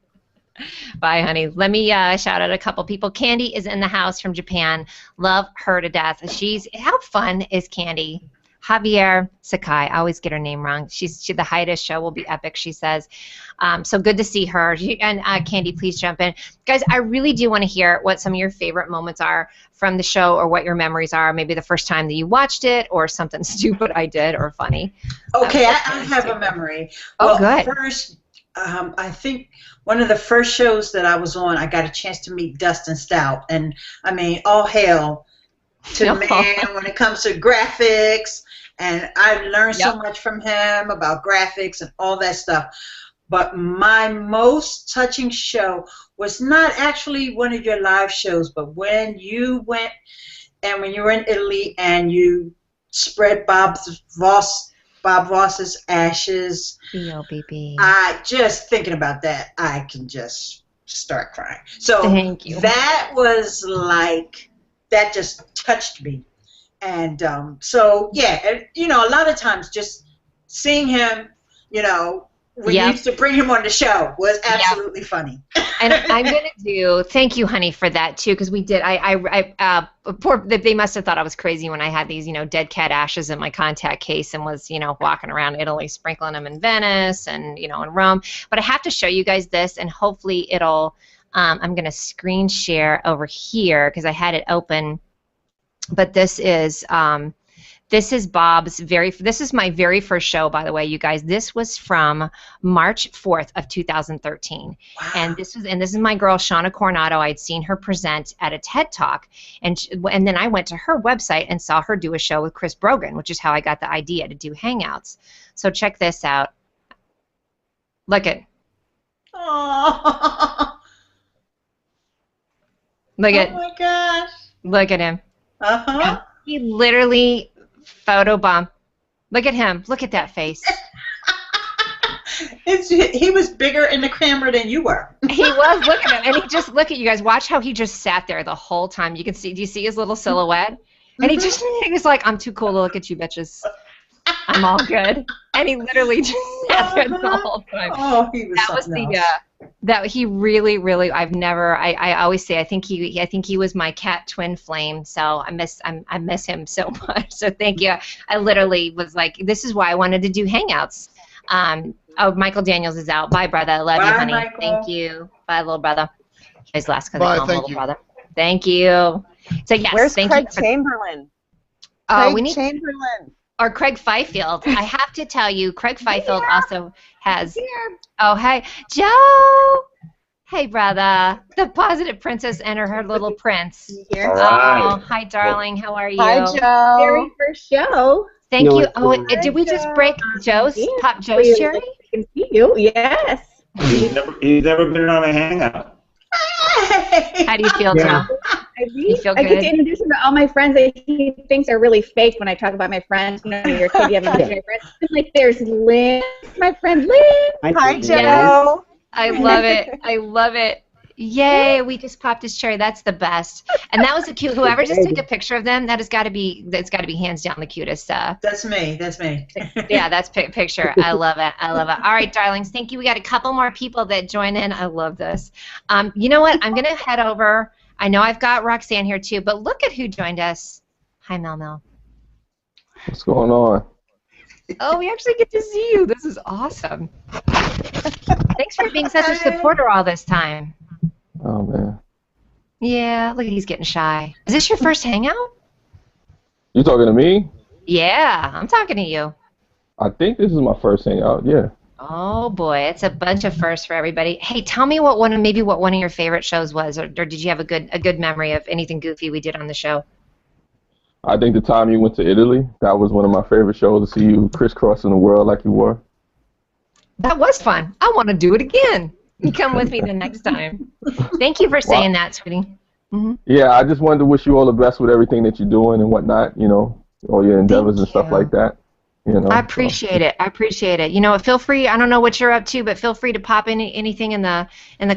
Bye, honey. Let me shout out a couple people. Candy is in the house from Japan. Love her to death. How fun is Candy? Javier Sakai. I always get her name wrong. The Hiatus show will be epic, she says. So good to see her. And Candy, please jump in. Guys, I really do want to hear what some of your favorite moments are from the show or what your memories are. Maybe the first time that you watched it or something stupid I did or funny. Okay, I have a memory. Oh, good. First, I think one of the first shows that I was on, I got a chance to meet Dustin Stout. And, I mean, all hail to the man when it comes to graphics. And I learned so much from him about graphics and all that stuff. But my most touching show was not actually one of your live shows, but when you went and when you were in Italy and you spread Bob Voss's ashes. B-O-B-B. I just thinking about that, I can just start crying. So thank you. That was like, that just touched me. And so, yeah, you know, a lot of times just seeing him, you know, we used to bring him on the show was absolutely funny. And I'm going to do, thank you, honey, for that, too, because we did, they must have thought I was crazy when I had these, you know, dead cat ashes in my contact case and was, you know, walking around Italy sprinkling them in Venice and, you know, in Rome. But I have to show you guys this, and hopefully it'll, I'm going to screen share over here because I had it open. But this is Bob's this is my very first show, by the way, you guys. This was from March 4th of 2013. Wow. And this is my girl Shauna Coronado. I'd seen her present at a TED Talk, and then I went to her website and saw her do a show with Chris Brogan, which is how I got the idea to do Hangouts. So check this out. Look at. Oh. Look at. Oh my gosh. Look at him. Uh-huh. He literally photobomb. Look at him. Look at that face. He was bigger in the camera than you were. He was. Look at him. And he just, look at you guys. Watch how he just sat there the whole time. You can see, do you see his little silhouette? And he was like, I'm too cool to look at you bitches. I'm all good. And he literally just sat there the whole time. Oh, he was that he really, really, I always say I think he was my cat twin flame, so I miss him so much. So thank you. I literally was like, this is why I wanted to do Hangouts. Oh, Michael Daniels is out. Bye, brother. I love you, honey. Michael. Thank you. Bye, little brother. His last because Bye, I call him thank little you. brother. Thank you. So yes, Where's thank Craig you. Chamberlain? Craig Chamberlain. Or Craig Fifield. I have to tell you, Craig Fifield also has. Oh, hey, Joe. Hey, brother. The Positive Princess and her little prince. Here. Oh, hi, darling. How are you? Hi, Joe. Very first show. Thank you. Oh, did we just break pop Joe's cherry? I can see you. Yes. He's never been on a hangout. How do you feel, Joe? You feel I good? get to introduce him to all my friends that he thinks are really fake when I talk about my friends. You know, you're a kid, you have imaginary friends. I'm like, there's Lynn, my friend Lynn. Hi, Joe. Yes. I love it. I love it. Yay, we just popped his cherry. That's the best. And that was the cute. Whoever just took a picture of them, that's got to be hands down the cutest. That's me. That's me. Yeah, that's picture. I love it. I love it. All right, darlings. Thank you. We got a couple more people that join in. I love this. You know what? I'm going to head over. I know I've got Roxanne here too, but look at who joined us. Hi, Mel Mel. What's going on? Oh, we actually get to see you. This is awesome. Thanks for being such a supporter all this time. Oh, man. Yeah, look at he's getting shy. Is this your first hangout? You talking to me? Yeah, I'm talking to you. I think this is my first hangout, yeah. Oh boy, it's a bunch of firsts for everybody. Hey, tell me what one of your favorite shows was, or did you have a good memory of anything goofy we did on the show? I think the time you went to Italy, that was one of my favorite shows, to see you crisscrossing the world like you were. That was fun. I want to do it again. You come with me the next time. Thank you for saying that, sweetie. Mm-hmm. Yeah, I just wanted to wish you all the best with everything that you're doing and whatnot, you know, all your endeavors and stuff like that. You know, I appreciate it. I appreciate it. You know, feel free. I don't know what you're up to, but feel free to pop in anything in the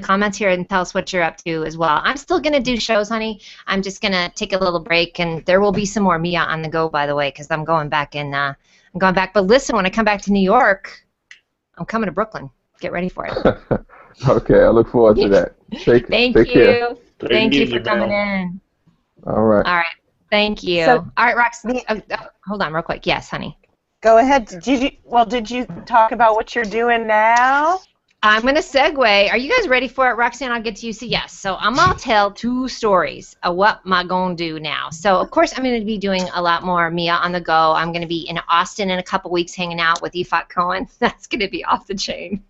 comments here and tell us what you're up to as well. I'm still gonna do shows, honey. I'm just gonna take a little break, and there will be some more Mia on the go, by the way, because I'm going back in. I'm going back. But listen, when I come back to New York, I'm coming to Brooklyn. Get ready for it. Okay, I look forward to that. Thank take you. care. Thank you for coming in. All right. All right. Thank you. So, all right, Roxanne. Hold on real quick. Yes, honey. Go ahead. Did you talk about what you're doing now? I'm going to segue. Are you guys ready for it? Roxanne, I'll get to you. So, yes. So, I'm going to tell 2 stories of what am I going to do now. So, of course, I'm going to be doing a lot more Mia on the go. I'm going to be in Austin in a couple weeks hanging out with Ifat Cohen. That's going to be off the chain.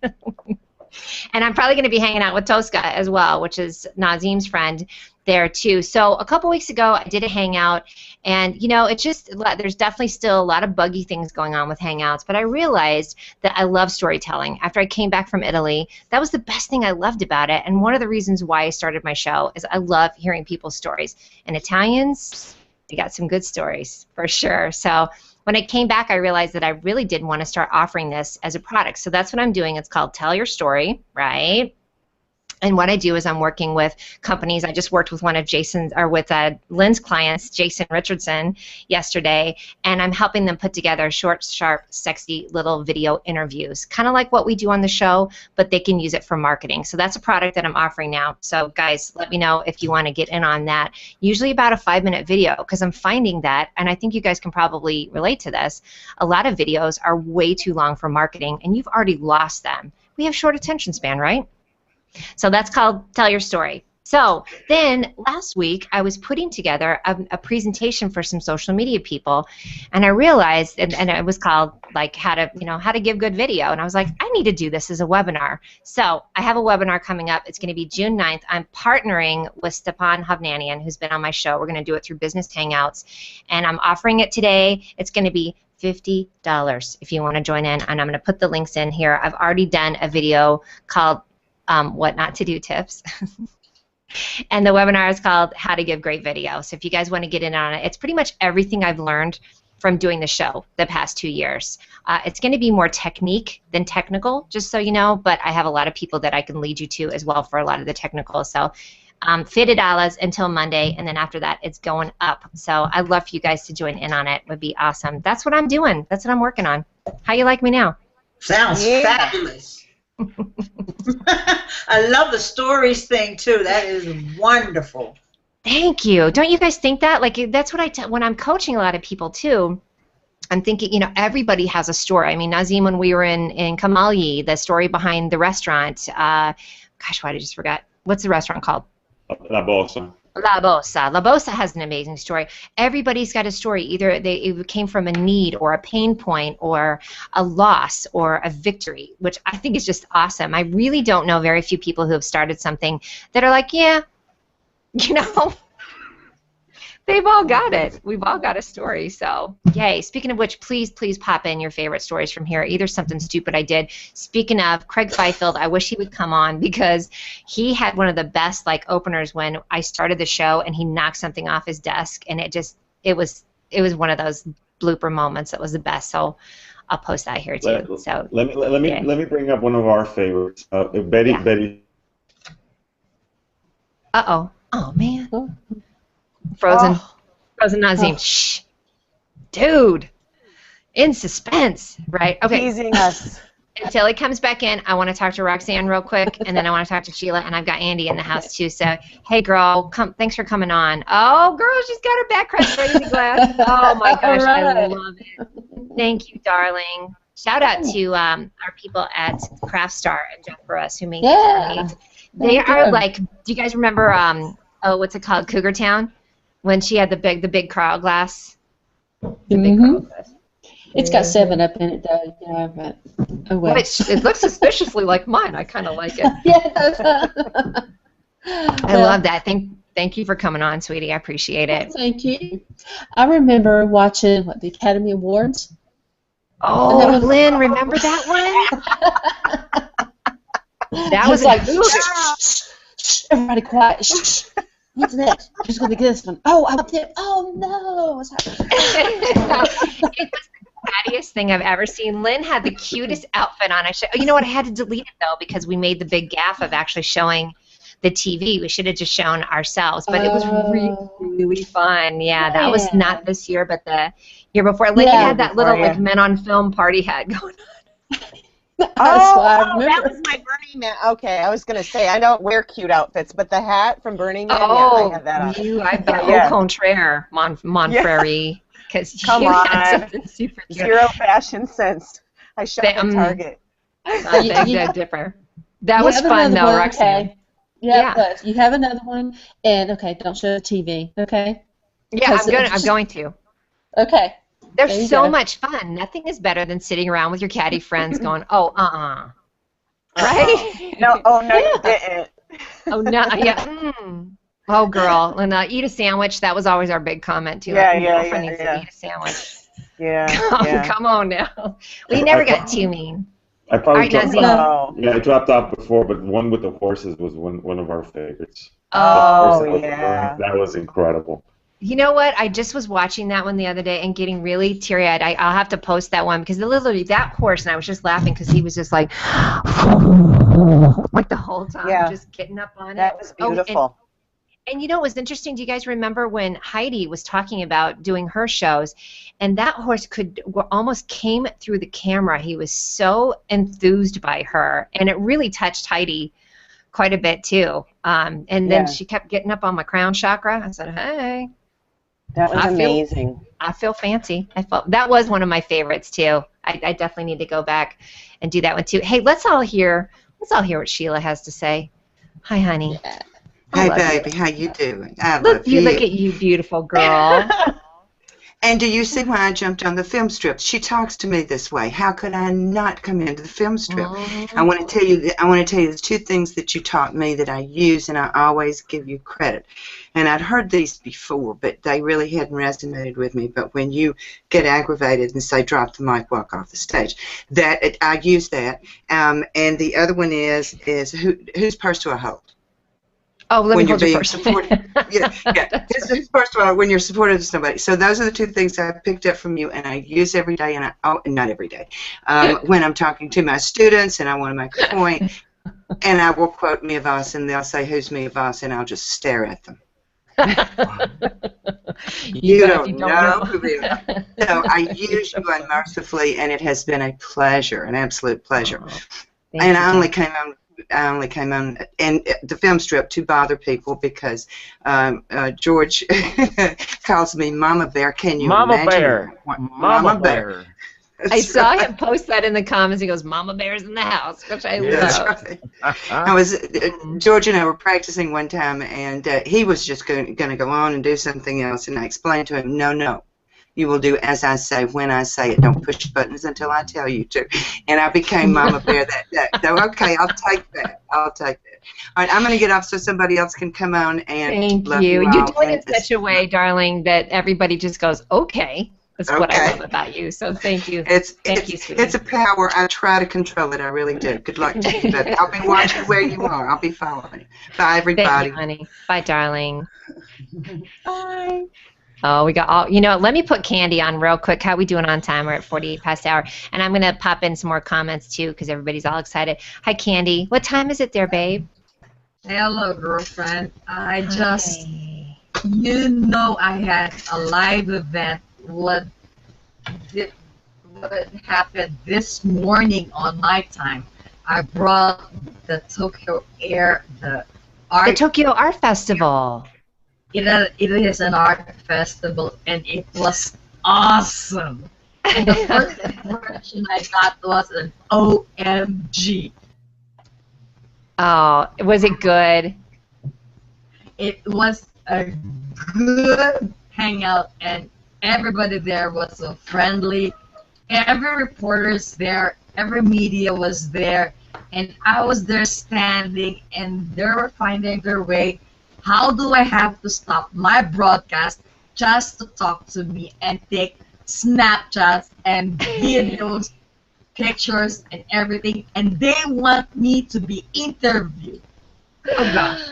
And I'm probably going to be hanging out with Tosca as well, which is Nazim's friend there too. So a couple weeks ago, I did a hangout, and it's just there's definitely still a lot of buggy things going on with hangouts. But I realized that I love storytelling. After I came back from Italy, that was the best thing I loved about it. And one of the reasons why I started my show is I love hearing people's stories. And Italians, they got some good stories for sure. So when I came back, I realized that I really did want to start offering this as a product. So that's what I'm doing. It's called Tell Your Story, right? And what I do is I'm working with companies. I just worked with one of Lynn's clients, Jason Richardson, yesterday, and I'm helping them put together short, sharp, sexy little video interviews, kind of like what we do on the show, but they can use it for marketing. So that's a product that I'm offering now. So guys, let me know if you want to get in on that. Usually about a 5-minute video, because I'm finding that, and I think you guys can probably relate to this, a lot of videos are way too long for marketing, and you've already lost them. We have short attention span, right? So that's called Tell Your Story. So then last week I was putting together a presentation for some social media people, and I realized, and it was called like how to give good video, and I was like, I need to do this as a webinar. So I have a webinar coming up. It's going to be June 9th. I'm partnering with Stepan Hovnanian, who's been on my show. We're going to do it through Business Hangouts, and I'm offering it today. It's going to be $50 if you want to join in, and I'm going to put the links in here. I've already done a video called What Not to Do Tips. And the webinar is called How to Give Great Video. So if you guys want to get in on it, it's pretty much everything I've learned from doing the show the past 2 years. It's going to be more technique than technical, just so you know, but I have a lot of people that I can lead you to as well for a lot of the technical. So $50 until Monday, and then after that it's going up. So I'd love for you guys to join in on it. It would be awesome. That's what I'm doing. That's what I'm working on. How you like me now? Sounds fabulous. I love the stories thing too. That is wonderful. Thank you. Don't you guys think that? Like, that's what when I'm coaching a lot of people too, I'm thinking, everybody has a story. I mean, Nazim, when we were in Kamali, the story behind the restaurant, gosh, why did I just forget? What's the restaurant called? La Bossa. La Bossa. La Bossa has an amazing story. Everybody's got a story. Either it came from a need or a pain point or a loss or a victory, which I think is just awesome. I really don't know very few people who have started something that are like, yeah, they've all got it. We've all got a story, so yay. Speaking of which, please pop in your favorite stories from here, either something stupid I did. Speaking of, Craig Fifield, I wish he would come on because he had one of the best openers when I started the show and he knocked something off his desk, and it was one of those blooper moments that was the best. So I'll post that here too. Let me bring up one of our favorites, Betty. Uh-oh. Oh, man. Frozen Nazim. Shh. Dude. In suspense. Right? Okay. Teasing us. Until he comes back in, I want to talk to Roxanne real quick, and then I want to talk to Sheila, and I've got Andy in the house too. So, hey, girl, thanks for coming on. Oh, girl, she's got her back crazy glass. Oh, my gosh, I love it. Thank you, darling. Shout out to our people at Craft Star and Jeff Burris who make it. They are do you guys remember, what's it called, Cougar Town? When she had the big crowd glass. It's got 7-Up in it, though. Yeah, but oh well. It looks suspiciously like mine. I kind of like it. Yeah. I love that. Thank you for coming on, sweetie. I appreciate it. Thank you. I remember watching the Academy Awards. Oh, Lynn, remember that one? That was like, shh, everybody quiet. Shh. What's next? Who's going to get this one? Oh, I'm up there. Oh, no. What's happening? It was the fattiest thing I've ever seen. Lynn had the cutest outfit on. You know what? I had to delete it, though, because we made the big gaffe of actually showing the TV. We should have just shown ourselves. But it was really, really fun. Yeah, that was not this year, but the year before. Lynn had that little Men on Film party hat going on. Oh, that was my Burning Man. Okay, I was gonna say I don't wear cute outfits, but the hat from Burning Man, yeah, I had that on. I've got au contraire, Monfreri, because Come you on, had something super cute. zero fashion sense. I shop at Target. Differ. That was fun though, Roxanne. Okay. Yeah, but you have another one, and okay, don't show the TV, okay? Yeah, I'm going to. Okay. There's so much fun. Nothing is better than sitting around with your catty friends going, right? No, you didn't. Oh, no, yeah. Oh, girl, and eat a sandwich. That was always our big comment, too. Yeah. Needs to eat a sandwich. Yeah. Come on now. We never got too mean. I probably dropped off. Yeah, I dropped off before, but one with the horses was one of our favorites. Yeah. That was incredible. You know what? I just was watching that one the other day and getting really teary-eyed. I'll have to post that one because literally that horse, and I was just laughing because he was just like the whole time, just getting up on it. That was beautiful. And you know what was interesting? Do you guys remember when Heidi was talking about doing her shows, and that horse almost came through the camera. He was so enthused by her, and it really touched Heidi quite a bit too. And then she kept getting up on my crown chakra. I said, hey. That was amazing. I feel fancy. That was one of my favorites too. I definitely need to go back and do that one too. Hey, let's all hear what Sheila has to say. Hi, honey. Yeah. Hey, baby, how you doing? Look at you, beautiful girl. And do you see why I jumped on the film strip? She talks to me this way. How could I not come into the film strip? I want to tell you there's two things that you taught me that I use, and I always give you credit. And I'd heard these before, but they really hadn't resonated with me. But when you get aggravated and say, drop the mic, walk off the stage, I use that. And the other one is whose purse do I hold? Oh, let me hold your purse. Who's first of all, when you're supportive of somebody. So those are the two things I picked up from you, and I use every day, and not every day, when I'm talking to my students and I want to make a point, and I will quote Mia Voss, and they'll say, who's Mia Voss, and I'll just stare at them. You don't know who they are. So I use you unmercifully, and it has been a pleasure, an absolute pleasure. And I only came on and the film strip to bother people because George calls me Mama Bear. Can you imagine? Mama Bear. I saw him post that in the comments. He goes, Mama Bear's in the house, which I love. Right. George and I were practicing one time, and he was just going to go on and do something else, and I explained to him, no. You will do as I say when I say it. Don't push buttons until I tell you to. And I became Mama Bear that day. So, okay, I'll take that. All right, I'm going to get off so somebody else can come on and Thank you. You do it in such a way, darling, that everybody just goes, okay. That's what I love about you. So thank you. It's a power. I try to control it. I really do. Good luck to you. But I'll be watching where you are. I'll be following. Bye, everybody. Thank you, honey. Bye, darling. Bye. Oh, we got all, let me put Candy on real quick. How we doing on time? We're at 48 past the hour. And I'm going to pop in some more comments, too, because everybody's all excited. Hi, Candy. What time is it there, babe? Hello, girlfriend. I had a live event. What happened this morning on my time? I brought the Tokyo Tokyo Art Festival. It is an art festival, and it was awesome. And the first impression I got was an OMG. Oh, was it good? It was a good hangout, and everybody there was so friendly. Every reporter's there, every media was there, and I was there standing, and they were finding their way. How do I have to stop my broadcast just to talk to me and take Snapchats and videos, pictures, and everything? And they want me to be interviewed. Oh, gosh.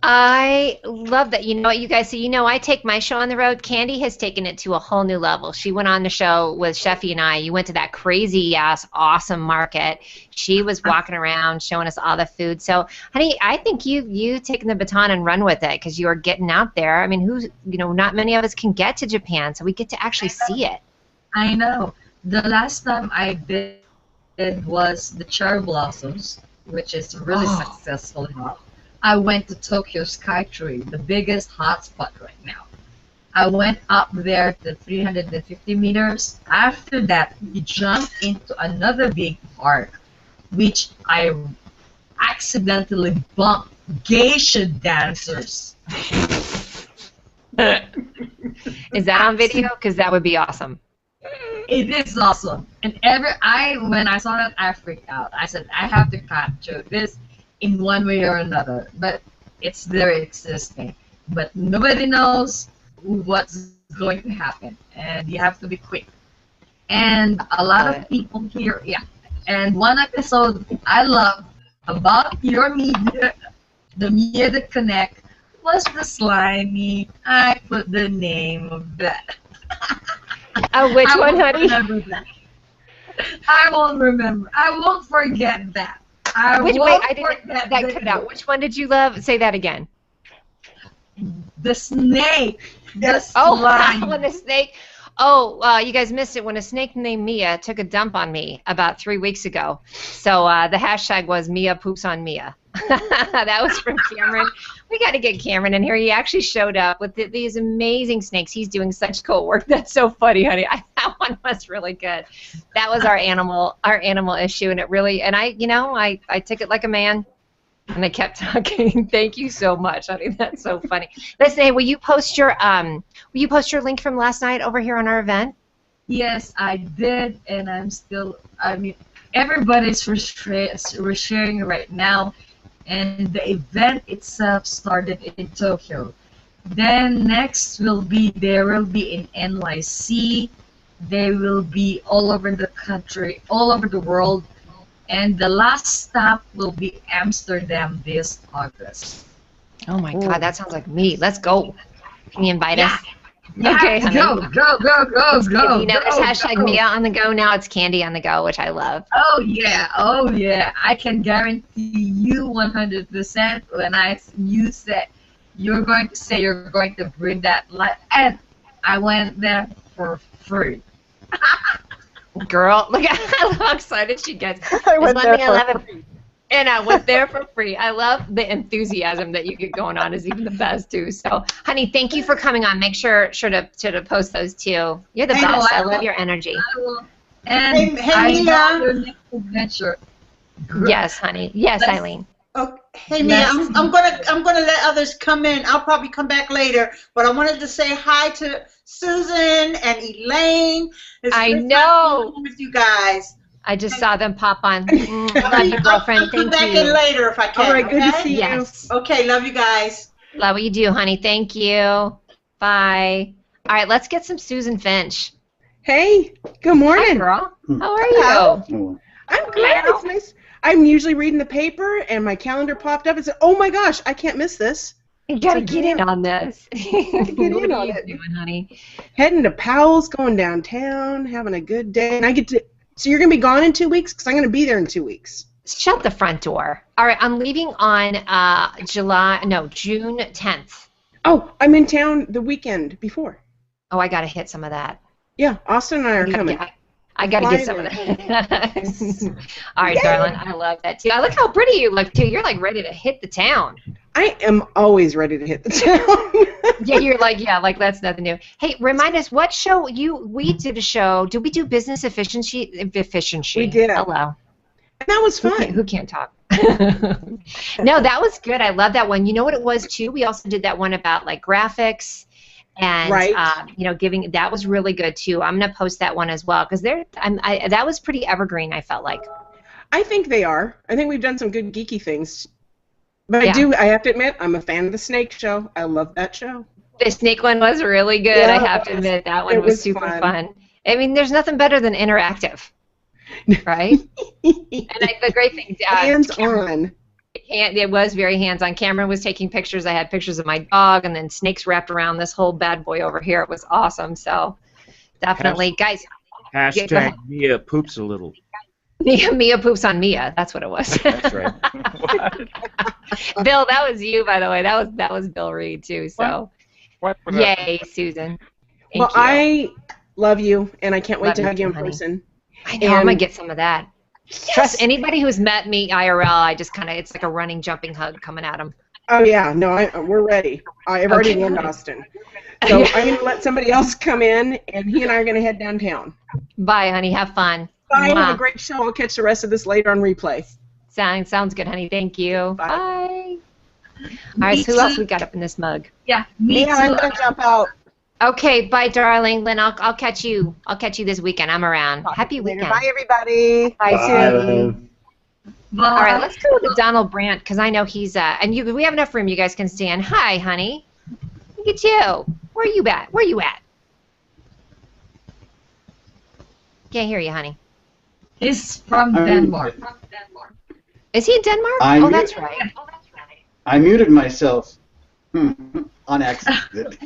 I love that. You know what, you guys, so I take my show on the road. Candy has taken it to a whole new level. She went on the show with Sheffy and I. You went to that crazy-ass, awesome market. She was walking around showing us all the food. So, honey, I think you taken the baton and run with it because you are getting out there. I mean, not many of us can get to Japan, so we get to actually see it. I know. The last time I did it was the cherry blossoms, which is really successful enough. I went to Tokyo Skytree, the biggest hotspot right now. I went up there to 350 meters. After that, we jumped into another big park, which I accidentally bumped geisha dancers. Is that on video? Because that would be awesome. It is awesome. And when I saw that, I freaked out. I said, I have to capture this in one way or another. But it's there existing. But nobody knows what's going to happen. And you have to be quick. And a lot of people here, And one episode I love about your media, the media that connect, was the slimy. I put the name of that. Which one, honey? That. I won't remember. I won't forget that. I didn't that cut out. Which one did you love? Say that again. The snake. The slime. When the snake. Oh, you guys missed it when a snake named Mia took a dump on me about 3 weeks ago. So the hashtag was Mia poops on Mia. That was from Cameron. We got to get Cameron in here. He actually showed up with these amazing snakes. He's doing such cool work. That's so funny, honey. That one was really good. That was our animal issue, and it really. And I took it like a man, and I kept talking. Thank you so much, honey. That's so funny. Listen, hey, will you post your link from last night over here on our event? Yes, I did, and I'm still. I mean, everybody's sharing right now. And the event itself started in Tokyo. Then next there will be in NYC. They will be all over the country, all over the world. And the last stop will be Amsterdam this August. Oh my God, that sounds like me. Let's go. Can you invite us? Yeah, okay, honey. Go. You know, there's hashtag Mia on the go now. It's Candy on the go, which I love. Oh yeah. I can guarantee you 100% when you said you're going to bring that light, and I went there for free. Girl, look at how excited she gets. I went there for free. I love the enthusiasm that you get going on is even the best too. So, honey, thank you for coming on. Make sure to post those too. You're the best. I love your energy. I will. And hey, Mia. Adventure. Yes, honey. Yes, Eileen. Okay. Hey, Mia, I'm gonna let others come in. I'll probably come back later, but I wanted to say hi to Susan and Elaine. I know. With you guys. I just saw them pop on. Love you, girlfriend. I'll come back in later if I can. All right, good to see you. Okay, love you guys. Love what you do, honey. Thank you. Bye. All right, let's get some Susan Finch. Hey, good morning. Hi, girl. How are you? I'm good. It's nice. I'm usually reading the paper, and my calendar popped up and said, "Oh my gosh, I can't miss this." You gotta get in on this. Get in on it, doing, honey? Heading to Powell's, going downtown, having a good day, and I get to. So you're gonna be gone in 2 weeks? Because I'm gonna be there in 2 weeks. Shut the front door. All right, I'm leaving on June 10th. Oh, I'm in town the weekend before. Oh, I gotta hit some of that. Yeah, Austin and I are coming. I gotta get some of that. All right, darling, I love that too. I look how pretty you look too. You're like ready to hit the town. I am always ready to hit the town. Yeah, you're like that's nothing new. Hey, remind us what show we did a show. Did we do business efficiency? We did. Hello. And that was fun. Who can't talk? No, that was good. I love that one. You know what it was too? We also did that one about like graphics. And giving that was really good too. I'm gonna post that one as well because that was pretty evergreen. I felt like. I think they are. I think we've done some good geeky things. But I have to admit, I'm a fan of the Snake Show. I love that show. The Snake one was really good. Yeah, I have to admit that one was super fun. I mean, there's nothing better than interactive, right? The great thing, hands-on. It was very hands-on. Cameron was taking pictures. I had pictures of my dog, and then snakes wrapped around this whole bad boy over here. It was awesome. So definitely, guys. Hashtag Mia poops a little. Mia poops on Mia. That's what it was. That's right. Bill, that was you, by the way. That was Bill Reed too. So, yay, Susan. Thank you. I love you, and I can't wait to hug you in person. I know. I'm gonna get some of that. Trust anybody who's met me IRL, I just kind of, it's like a running, jumping hug coming at them. Oh yeah, no, we're ready. I've already warned Austin. So I'm going to let somebody else come in, and he and I are going to head downtown. Bye, honey. Have fun. Bye. Have a great show. I'll catch the rest of this later on replay. Sounds good, honey. Thank you. Bye. All right, so who else we got up in this mug? Yeah, me too. I'm going to jump out. Okay, bye, darling. Lynn, I'll catch you. I'll catch you this weekend. I'm around. Happy weekend. Bye, everybody. Bye, sweetie. All right, let's go to Donald Brandt because I know he's and we have enough room. You guys can stand. Hi, honey. Look at you. Where are you at? Where are you at? Can't hear you, honey. He's from Denmark. Is he in Denmark? That's right. I muted myself on accident.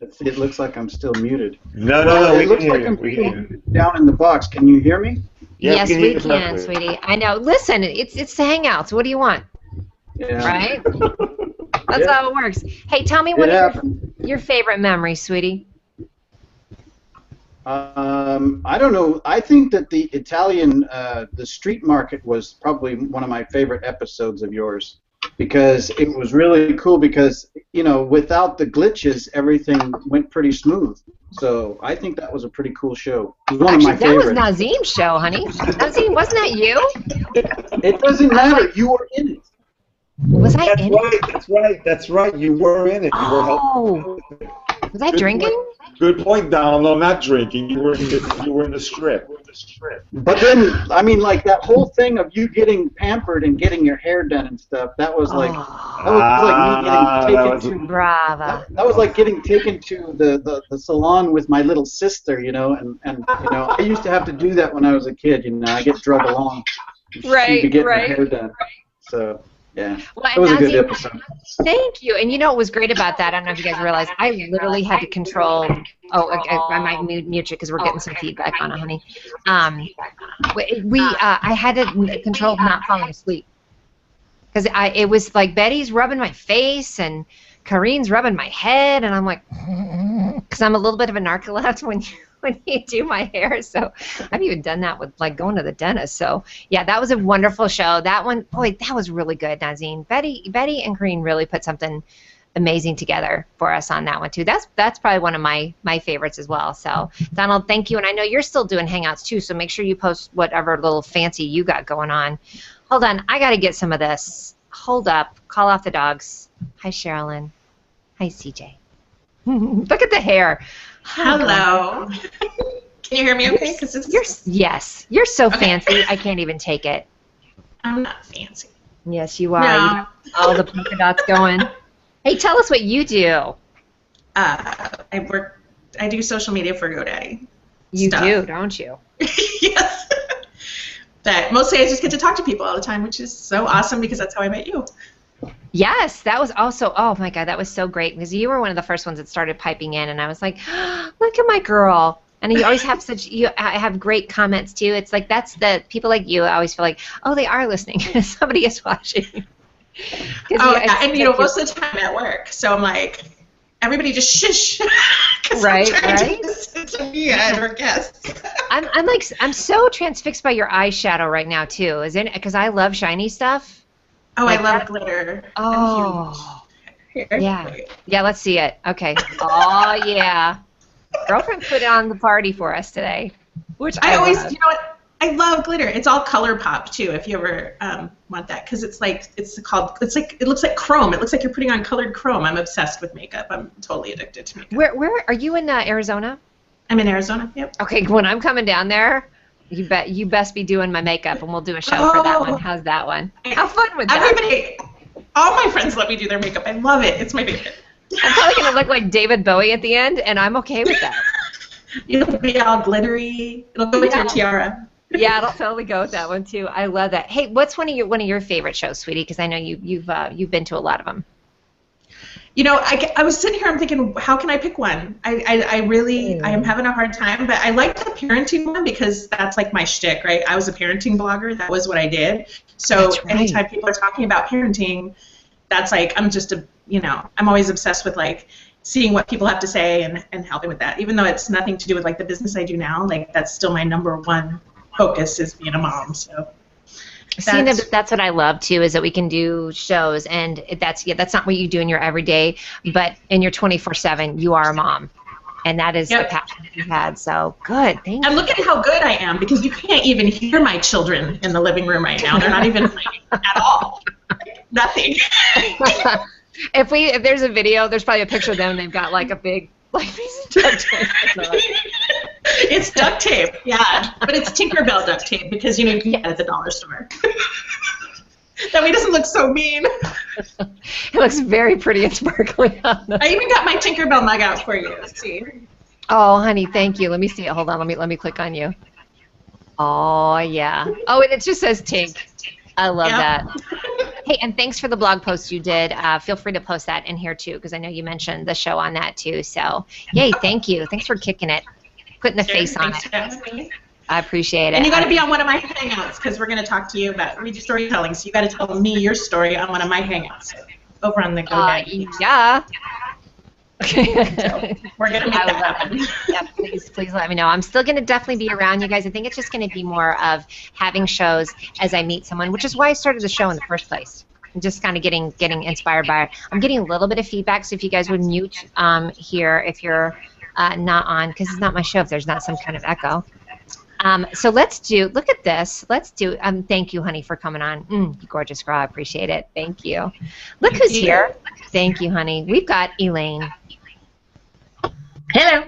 Let's see, it looks like I'm still muted. No, it looks like I'm down in the box. Can you hear me? Yes, we can, sweetie. I know. Listen, it's the Hangouts. What do you want? Yeah. Right? That's how it works. Hey, tell me what your favorite memory, sweetie. I don't know. I think that the Italian, the street market was probably one of my favorite episodes of yours because it was really cool because, you know, without the glitches, everything went pretty smooth. So I think that was a pretty cool show. It was one of my favorites. That was Nazim's show, honey. Nazim, wasn't that you? It doesn't matter. You were in it. Was I in it? That's right. You were in it. You were helping. Was I drinking? Good point, Donald. No, not drinking. You were in the strip. But then, I mean, like that whole thing of you getting pampered and getting your hair done and stuff. That was like, me getting taken to. Brava. That was like getting taken to the salon with my little sister, you know, and you know, I used to have to do that when I was a kid. You know, I get drugged along to get my hair done. So. Yeah, well, it was a good episode. Thank you. And you know what was great about that? I don't know if you guys realize, I literally had to control. I might mute you because we're getting some feedback on it, honey. I had to control not falling asleep because it was like Betty's rubbing my face and Kareen's rubbing my head, and I'm like, because I'm a little bit of a narcoleptic when you do my hair, so I've even done that with like going to the dentist. So yeah, that was a wonderful show. That one, boy, that was really good, Nazim. Betty and Kareen really put something amazing together for us on that one too. That's probably one of my favorites as well. So Donald, thank you, and I know you're still doing Hangouts too. So make sure you post whatever little fancy you got going on. Hold on, I got to get some of this. Hold up, call off the dogs. Hi, Sherilyn. Hi, CJ. Look at the hair. Hello. Can you hear me okay? Yes. You're so fancy, I can't even take it. I'm not fancy. Yes, you are. No. You got all the polka dots going. Hey, tell us what you do. I do social media for GoDaddy. You do, don't you? Yes. But mostly I just get to talk to people all the time, which is so awesome because that's how I met you. Yes, that was also, oh my God, that was so great because you were one of the first ones that started piping in, and I was like, oh, look at my girl. And you always have I have great comments too. It's like that's the people like you. I always feel like, oh, they are listening. Somebody is watching. And you know, most of the time at work, so I'm like, everybody just shush. Right. To listen to me and our guests. I'm so transfixed by your eyeshadow right now too. Is it because I love shiny stuff? Oh, like I love glitter. Oh. Yeah. Yeah, let's see it. Okay. Oh, yeah. Girlfriend put it on the party for us today, which I always, love. you know what? I love glitter. It's all color pop too. If you ever want that, because it looks like chrome. It looks like you're putting on colored chrome. I'm obsessed with makeup. I'm totally addicted to makeup. Where are you in Arizona? I'm in Arizona. Yep. Okay, when I'm coming down there, you best be doing my makeup, and we'll do a show for that one. How's that one? How fun with that? Everybody, all my friends let me do their makeup. I love it. It's my favorite. I'm probably gonna look like David Bowie at the end, and I'm okay with that. It'll be all glittery. It'll go with your tiara. Yeah, it'll totally go with that one too. I love that. Hey, what's one of your favorite shows, sweetie? Because I know you've been to a lot of them. You know, I was sitting here, I'm thinking, how can I pick one? I am having a hard time, but I like the parenting one because that's like my shtick, right? I was a parenting blogger. That was what I did. So anytime people are talking about parenting, that's like, I'm always obsessed with like seeing what people have to say and helping with that. Even though it's nothing to do with like the business I do now, like that's still my number one focus is being a mom. So. See, that's what I love too, is that we can do shows, and that's not what you do in your everyday, but in your 24/7, you are a mom, and that is the passion you had. So good, thank you. And look at how good I am, because you can't even hear my children in the living room right now. They're not even playing at all. Nothing. If there's a video, there's probably a picture of them, and they've got like a big piece of duct tape. It's duct tape, yeah, but it's Tinkerbell duct tape, because you can get it at the dollar store. That way it doesn't look so mean. It looks very pretty and sparkly. I even got my Tinkerbell mug out for you. Let's see. Oh, honey, thank you. Let me see it. Hold on. Let me click on you. Oh yeah. Oh, and it just says Tink. I love that. Hey, and thanks for the blog post you did. Feel free to post that in here too, because I know you mentioned the show on that too. So, yay, thank you. Thanks for kicking it, putting the face on it. I appreciate it. And you got to be on one of my hangouts, because we're going to talk to you about storytelling. So you got to tell me your story on one of my hangouts over on the GoDaddy. Yeah. So we're going to make that happen. Yeah, please let me know. I'm still going to definitely be around you guys. I think it's just going to be more of having shows as I meet someone, which is why I started the show in the first place. I'm just kind of getting inspired by it. I'm getting a little bit of feedback, so if you guys would mute here if you're not on, because it's not my show if there's not some kind of echo. So look at this. Thank you, honey, for coming on. You gorgeous girl. I appreciate it. Thank you. Look who's here. Thank you, honey. We've got Elaine. Hello.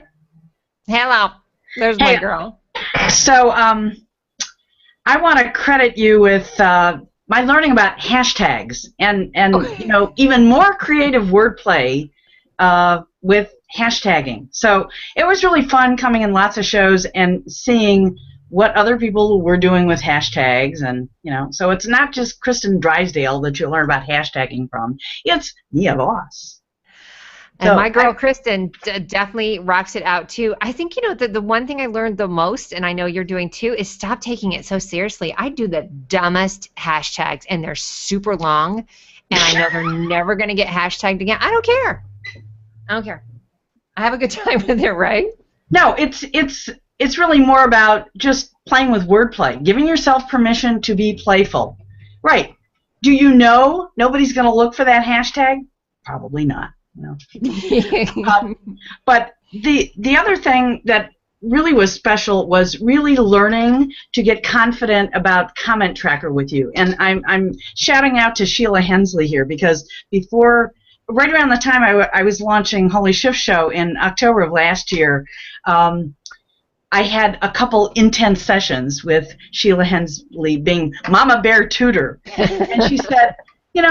Hello. There's my girl. So I want to credit you with my learning about hashtags and even more creative wordplay with hashtagging. So it was really fun coming in lots of shows and seeing what other people were doing with hashtags, and so it's not just Kristen Drysdale that you learn about hashtagging from. It's Mia Voss. And my girl Kristen definitely rocks it out too. I think the one thing I learned the most, and I know you're doing too, is stop taking it so seriously. I do the dumbest hashtags, and they're super long, and I know they're never going to get hashtagged again. I don't care. I have a good time with it, right? No, it's really more about just playing with wordplay, giving yourself permission to be playful. Right. Do you know nobody's going to look for that hashtag? Probably not. But the other thing that really was special was really learning to get confident about Comment Tracker with you. And I'm shouting out to Sheila Hensley here, because right around the time I was launching Holy Shift Show in October of last year, I had a couple intense sessions with Sheila Hensley, being Mama Bear Tutor. And she said, you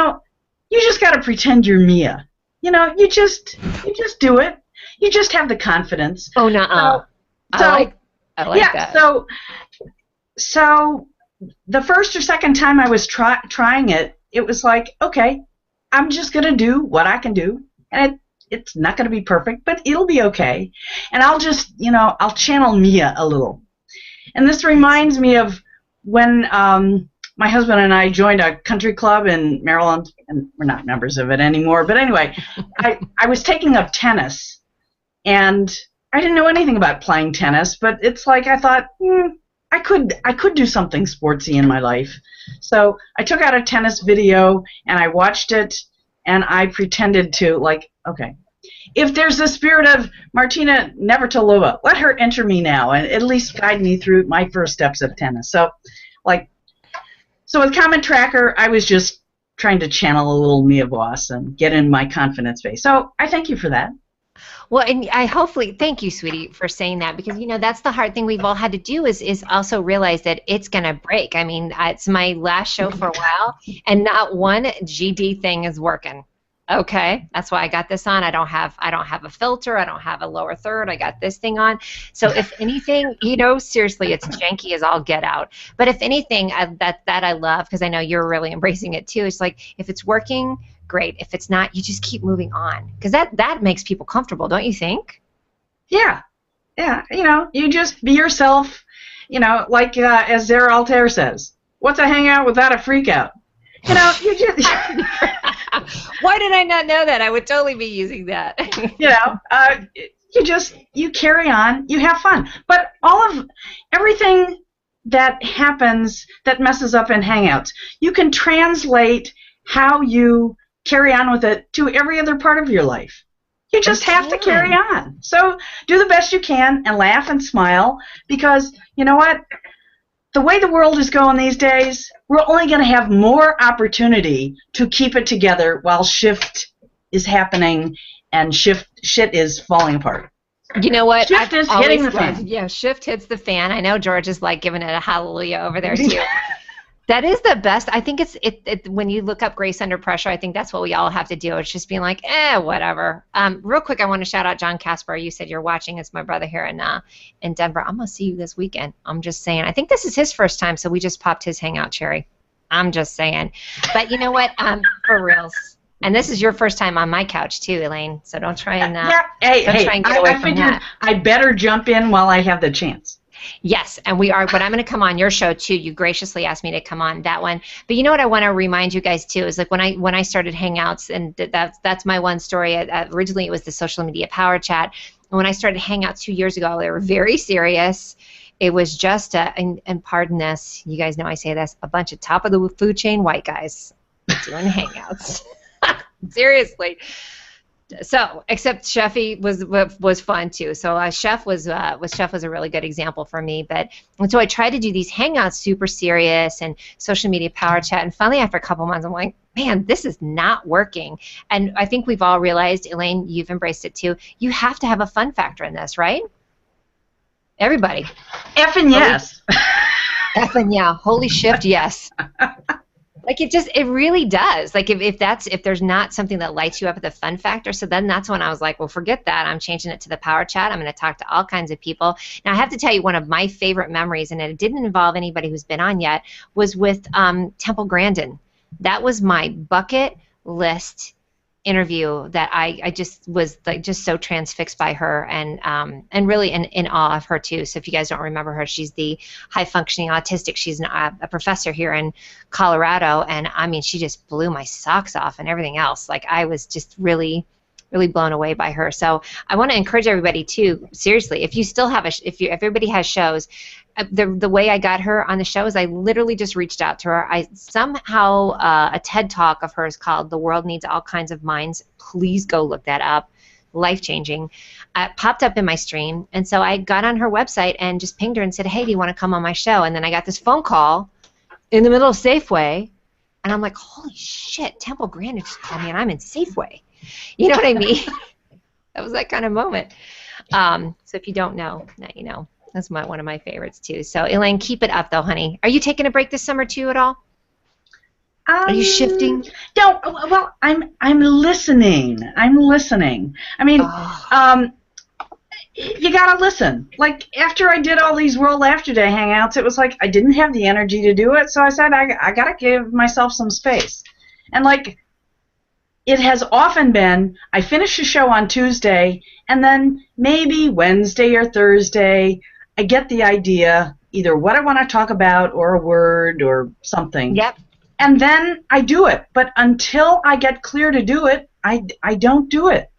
just got to pretend you're Mia. You just do it. You just have the confidence. Oh, nuh-uh. I like that. So the first or second time I was trying it, it was like, okay, I'm just going to do what I can do. And it's not going to be perfect, but it'll be okay. And I'll just, I'll channel Mia a little. And this reminds me of when my husband and I joined a country club in Maryland, and we're not members of it anymore. But anyway, I was taking up tennis, and I didn't know anything about playing tennis, but it's like I thought, I could do something sportsy in my life. So I took out a tennis video, and I watched it, and I pretended to, okay, if there's the spirit of Martina Navratilova, let her enter me now and at least guide me through my first steps of tennis. So with Comment Tracker, I was just trying to channel a little Mia Voss and get in my confidence phase. So I thank you for that. Well, and thank you, sweetie, for saying that, because that's the hard thing we've all had to do is also realize that it's gonna break. I mean, it's my last show for a while, and not one GD thing is working. Okay, that's why I got this on. I don't have a filter. I don't have a lower third. I got this thing on. So if anything, seriously, it's janky as all get out. But if anything, that I love, because I know you're really embracing it too. It's like, if it's working, great. If it's not, you just keep moving on, because that makes people comfortable, don't you think? Yeah. You just be yourself. As Zara Altair says, "What's a hangout without a freak out?" You just. Why did I not know that? I would totally be using that. You carry on, you have fun. But everything that happens that messes up in Hangouts. You can translate how you carry on with it to every other part of your life. You just have to carry on. So do the best you can and laugh and smile, because you know what? The way the world is going these days, we're only going to have more opportunity to keep it together while shift is happening and shit is falling apart. You know what? Shift is hitting the fan. Yeah, shift hits the fan. I know George is like giving it a hallelujah over there too. That is the best. I think it's when you look up Grace Under Pressure, I think that's what we all have to do. It's just being like, whatever. Real quick, I want to shout out John Casper. You said you're watching. It's my brother here in Denver. I'm going to see you this weekend. I'm just saying. I think this is his first time, so we just popped his hangout cherry. I'm just saying. But you know what? For reals. And this is your first time on my couch too, Elaine. So don't try and I figured I better jump in while I have the chance. Yes, and we are, but I'm going to come on your show too. You graciously asked me to come on that one. But you know what I want to remind you guys too is like when I started Hangouts, and that's my one story. Originally it was the social media power chat. And when I started Hangouts 2 years ago, they were very serious. It was just and pardon this, you guys know I say this, a bunch of top of the food chain white guys doing Hangouts. Seriously. So, except Chefy was fun too. So Chef was a really good example for me. And so I tried to do these Hangouts super serious and social media power chat. And finally, after a couple months, I'm like, man, this is not working. And I think we've all realized, Elaine, you've embraced it too. You have to have a fun factor in this, right? Everybody. Effing yes. Effing yeah. Holy shift, yes. Like it really does. Like if there's not something that lights you up at the fun factor, so then that's when I was like, well, forget that. I'm changing it to the power chat. I'm going to talk to all kinds of people. Now I have to tell you, one of my favorite memories, and it didn't involve anybody who's been on yet, was with Temple Grandin. That was my bucket list interview that I just was like just so transfixed by her and really in awe of her too. So if you guys don't remember her, she's the high functioning autistic. She's a professor here in Colorado, and I mean she just blew my socks off and everything else. Like I was just really blown away by her. So I want to encourage everybody too, seriously, if you still have if everybody has shows, the way I got her on the show is I literally just reached out to her. I somehow a TED Talk of hers called "The World Needs All Kinds of Minds." Please go look that up. Life-changing. Popped up in my stream, and so I got on her website and just pinged her and said, "Hey, do you want to come on my show?" And then I got this phone call in the middle of Safeway, and I'm like, "Holy shit! Temple Grandin just called me, and I'm in Safeway." You know what I mean? That was that kind of moment. So if you don't know, now you know. That's one of my favorites too. So Elaine, keep it up though, honey. Are you taking a break this summer too at all? Are you shifting? No. Well, I'm listening. I'm listening. I mean, you gotta listen. Like after I did all these World Laughter Day hangouts, it was like I didn't have the energy to do it, so I said I gotta give myself some space. And like it has often been, I finish a show on Tuesday, and then maybe Wednesday or Thursday, I get the idea, either what I want to talk about or a word or something. Yep. And then I do it. But until I get clear to do it, I don't do it.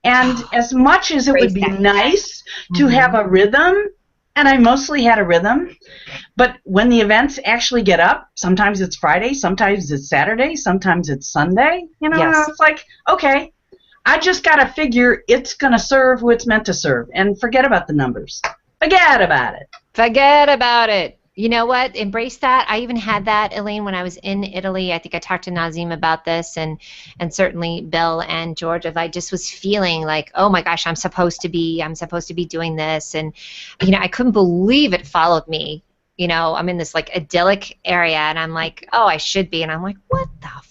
And as much as it would be nice to have a rhythm, and I mostly had a rhythm, but when the events actually get up, sometimes it's Friday, sometimes it's Saturday, sometimes it's Sunday, you know, Yes. and it's like, okay, I just got to figure it's going to serve who it's meant to serve, and forget about the numbers. Forget about it. Forget about it. You know what? Embrace that. I even had that, Elaine, when I was in Italy. I think I talked to Nazim about this, and certainly Bill and George. If I just was feeling like, oh my gosh, I'm supposed to be doing this, and you know, I couldn't believe it followed me. You know, I'm in this like idyllic area, and I'm like, oh, I should be, and I'm like, what the fuck?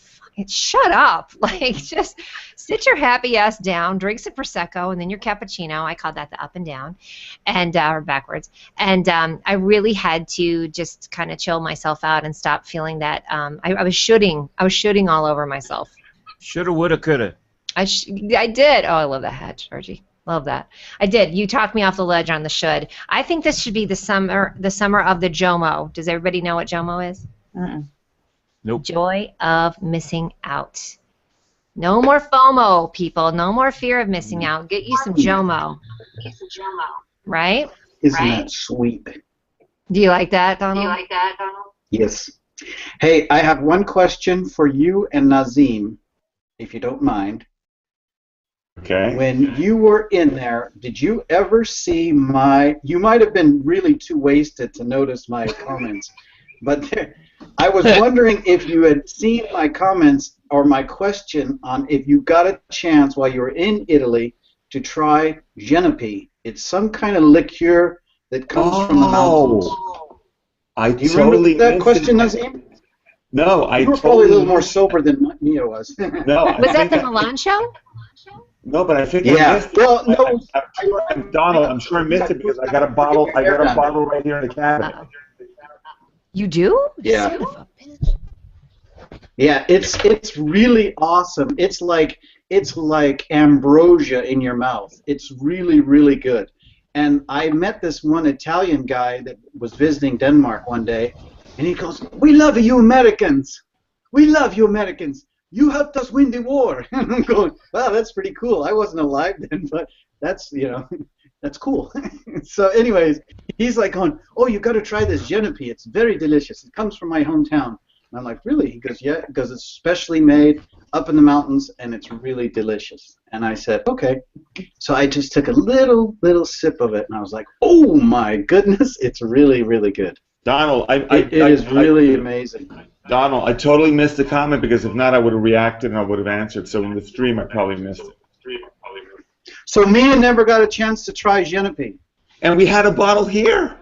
Shut up! Like, just sit your happy ass down, drink some prosecco, and then your cappuccino. I called that the up and down, and or backwards. And I really had to just kind of chill myself out and stop feeling that I was shooting all over myself. Shoulda, woulda, coulda. I did. Oh, I love that hat, Georgie. Love that. I did. You talked me off the ledge on the should. I think this should be the summer of the JOMO. Does everybody know what JOMO is? Nope. Joy of missing out. No more FOMO, people. No more fear of missing out. Get you some JOMO. Right? Isn't that sweet? Do you like that, Donald? Yes. Hey, I have one question for you and Nazim, if you don't mind. Okay. When you were in there, did you ever see my... You might have been really too wasted to notice my comments, but I was wondering if you had seen my comments or my question on if you got a chance while you were in Italy to try Genepi. It's some kind of liqueur that comes from the mountains. I Do you totally remember that missed question, it. Nazim? No, I You were probably a little more sober than Mia was. No, Was that the Milan show? No, but I think I Yeah. missed it. Well, no. Donald, I'm sure I missed it because I got a bottle. I got a bottle right here in the cabinet. You do? Yeah. Son of a bitch. Yeah, it's really awesome. It's like ambrosia in your mouth. It's really good. And I met this one Italian guy that was visiting Denmark one day, and he goes, "We love you Americans. We love you Americans. You helped us win the war." And I'm going, "Wow, that's pretty cool. I wasn't alive then, but that's, that's cool." So anyways, he's like going, "Oh, you got to try this Genepi. It's very delicious. It comes from my hometown." And I'm like, "Really?" He goes, "Yeah, because it's specially made up in the mountains, and it's really delicious." And I said, "Okay." So I just took a little sip of it, and I was like, "Oh my goodness, it's really good." Donald, It is really amazing. Donald, I totally missed the comment because if not, I would have reacted and I would have answered. So in the stream, I probably missed it. So Mia never got a chance to try Genepi. And we had a bottle here.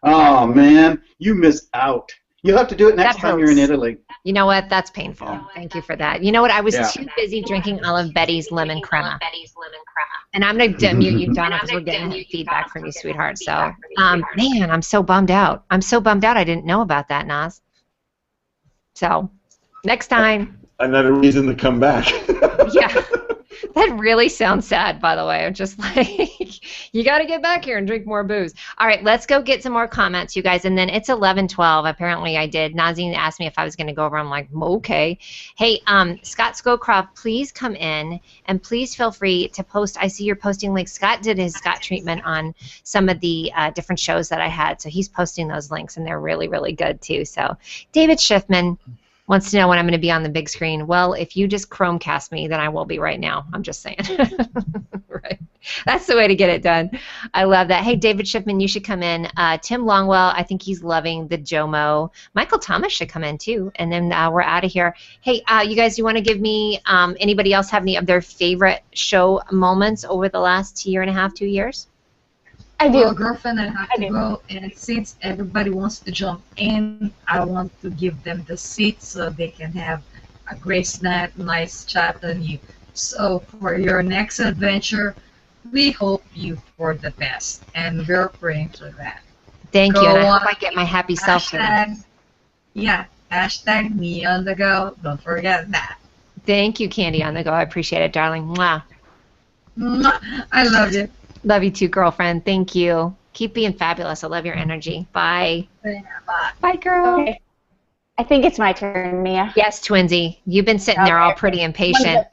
Oh man, you missed out. You'll have to do it next time you're in Italy. You know what? That's painful. Thank you for that. You know what? I was Yeah. too busy drinking Olive Betty's lemon crema. And I'm going to mute you, Donna, because we're getting feedback from you, sweetheart. So, man, I'm so bummed out. I'm so bummed out I didn't know about that, Naz. So, next time. Another reason to come back. Yeah. That really sounds sad, by the way. I'm just like, you got to get back here and drink more booze. All right, let's go get some more comments, you guys. And then it's 11:12. Apparently I did. Nazine asked me if I was going to go over. I'm like, okay. Hey, Scott Scowcroft, please come in and please feel free to post. I see you're posting links. Scott did his Scott treatment on some of the different shows that I had. So he's posting those links, and they're really good, too. So David Schiffman wants to know when I'm going to be on the big screen. Well, if you just Chromecast me, then I will be right now. I'm just saying. Right. That's the way to get it done. I love that. Hey, David Schiffman, you should come in. Tim Longwell, I think he's loving the Jomo. Michael Thomas should come in, too. And then we're out of here. Hey, you guys, you want to give me, anybody else have any of their favorite show moments over the last year and a half, 2 years? I do. Well, girlfriend, I have to go, and since everybody wants to jump in, I want to give them the seat so they can have a great nice chat on you. So for your next adventure, we hope you for the best, and we're praying for that. Thank you, Go and I hope on. I get my happy self there. Hashtag me on the go. Don't forget that. Thank you, Candy on the go. I appreciate it, darling. Mwah. I love you. Love you too, girlfriend. Thank you. Keep being fabulous. I love your energy. Bye. Bye, girl. Okay. I think it's my turn, Mia. Yes, Twinsy. You've been sitting there all pretty impatient.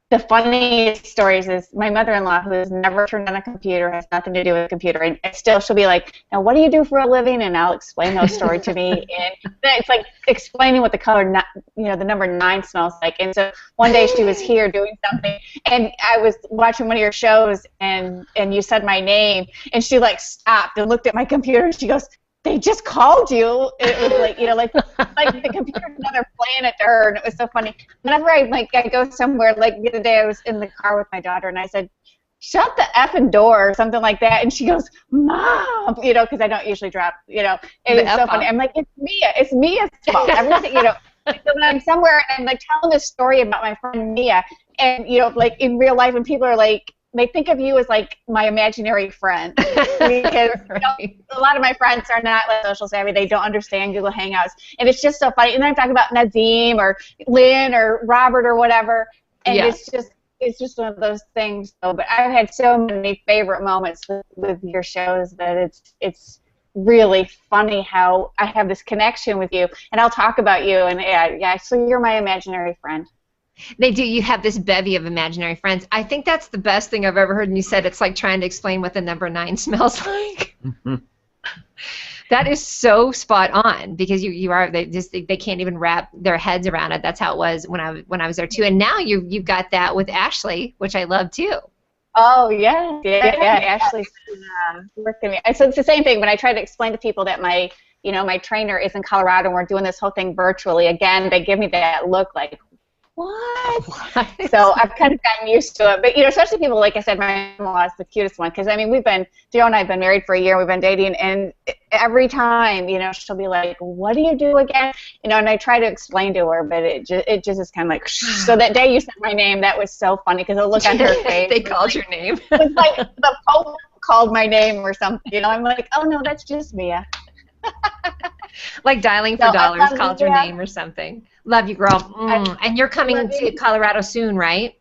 The funniest stories is my mother-in-law, who has never turned on a computer, has nothing to do with a computer, and still she'll be like, "Now, what do you do for a living?" And I'll explain those stories to me, and it's like explaining what the color, the number 9 smells like. And so one day she was here doing something, and I was watching one of your shows, and you said my name, and she like stopped and looked at my computer, and she goes, "They just called you." It was like, like the computer's another planet to her, and it was so funny. Whenever I go somewhere, like the other day I was in the car with my daughter, and I said, "Shut the effing door," or something like that, and she goes, "Mom," because I don't usually drop, it was so funny. I'm like, it's Mia's fault. Everything, so when I'm somewhere and I'm like telling this story about my friend Mia, and like in real life, when people are like, they think of you as like my imaginary friend, because a lot of my friends are not like social savvy. They don't understand Google Hangouts, and it's just so funny. And then I'm talking about Nazim or Lynn or Robert or whatever, and it's just one of those things. So, but I've had so many favorite moments with your shows that it's really funny how I have this connection with you, and I'll talk about you, and so you're my imaginary friend. They do. You have this bevy of imaginary friends. I think that's the best thing I've ever heard. And you said it's like trying to explain what the number 9 smells like. That is so spot on because you are they can't even wrap their heads around it. That's how it was when I was there too. And now you've got that with Ashley, which I love too. Oh yeah. Ashley's working me. So it's the same thing when I try to explain to people that my trainer is in Colorado and we're doing this whole thing virtually. Again, they give me that look like, what? So I've kind of gotten used to it. But, especially people, like I said, my in-law is the cutest one. Because, I mean, Joe and I have been married for a year. We've been dating. And every time, she'll be like, what do you do again? And I try to explain to her, but it just is kind of like, shh. So that day you said my name, that was so funny because the look on her face. They called your name. It was like the Pope called my name or something. I'm like, oh, no, that's just Mia. Like dialing for dollars called your name or something. Love you, girl. And you're coming to Colorado soon, right?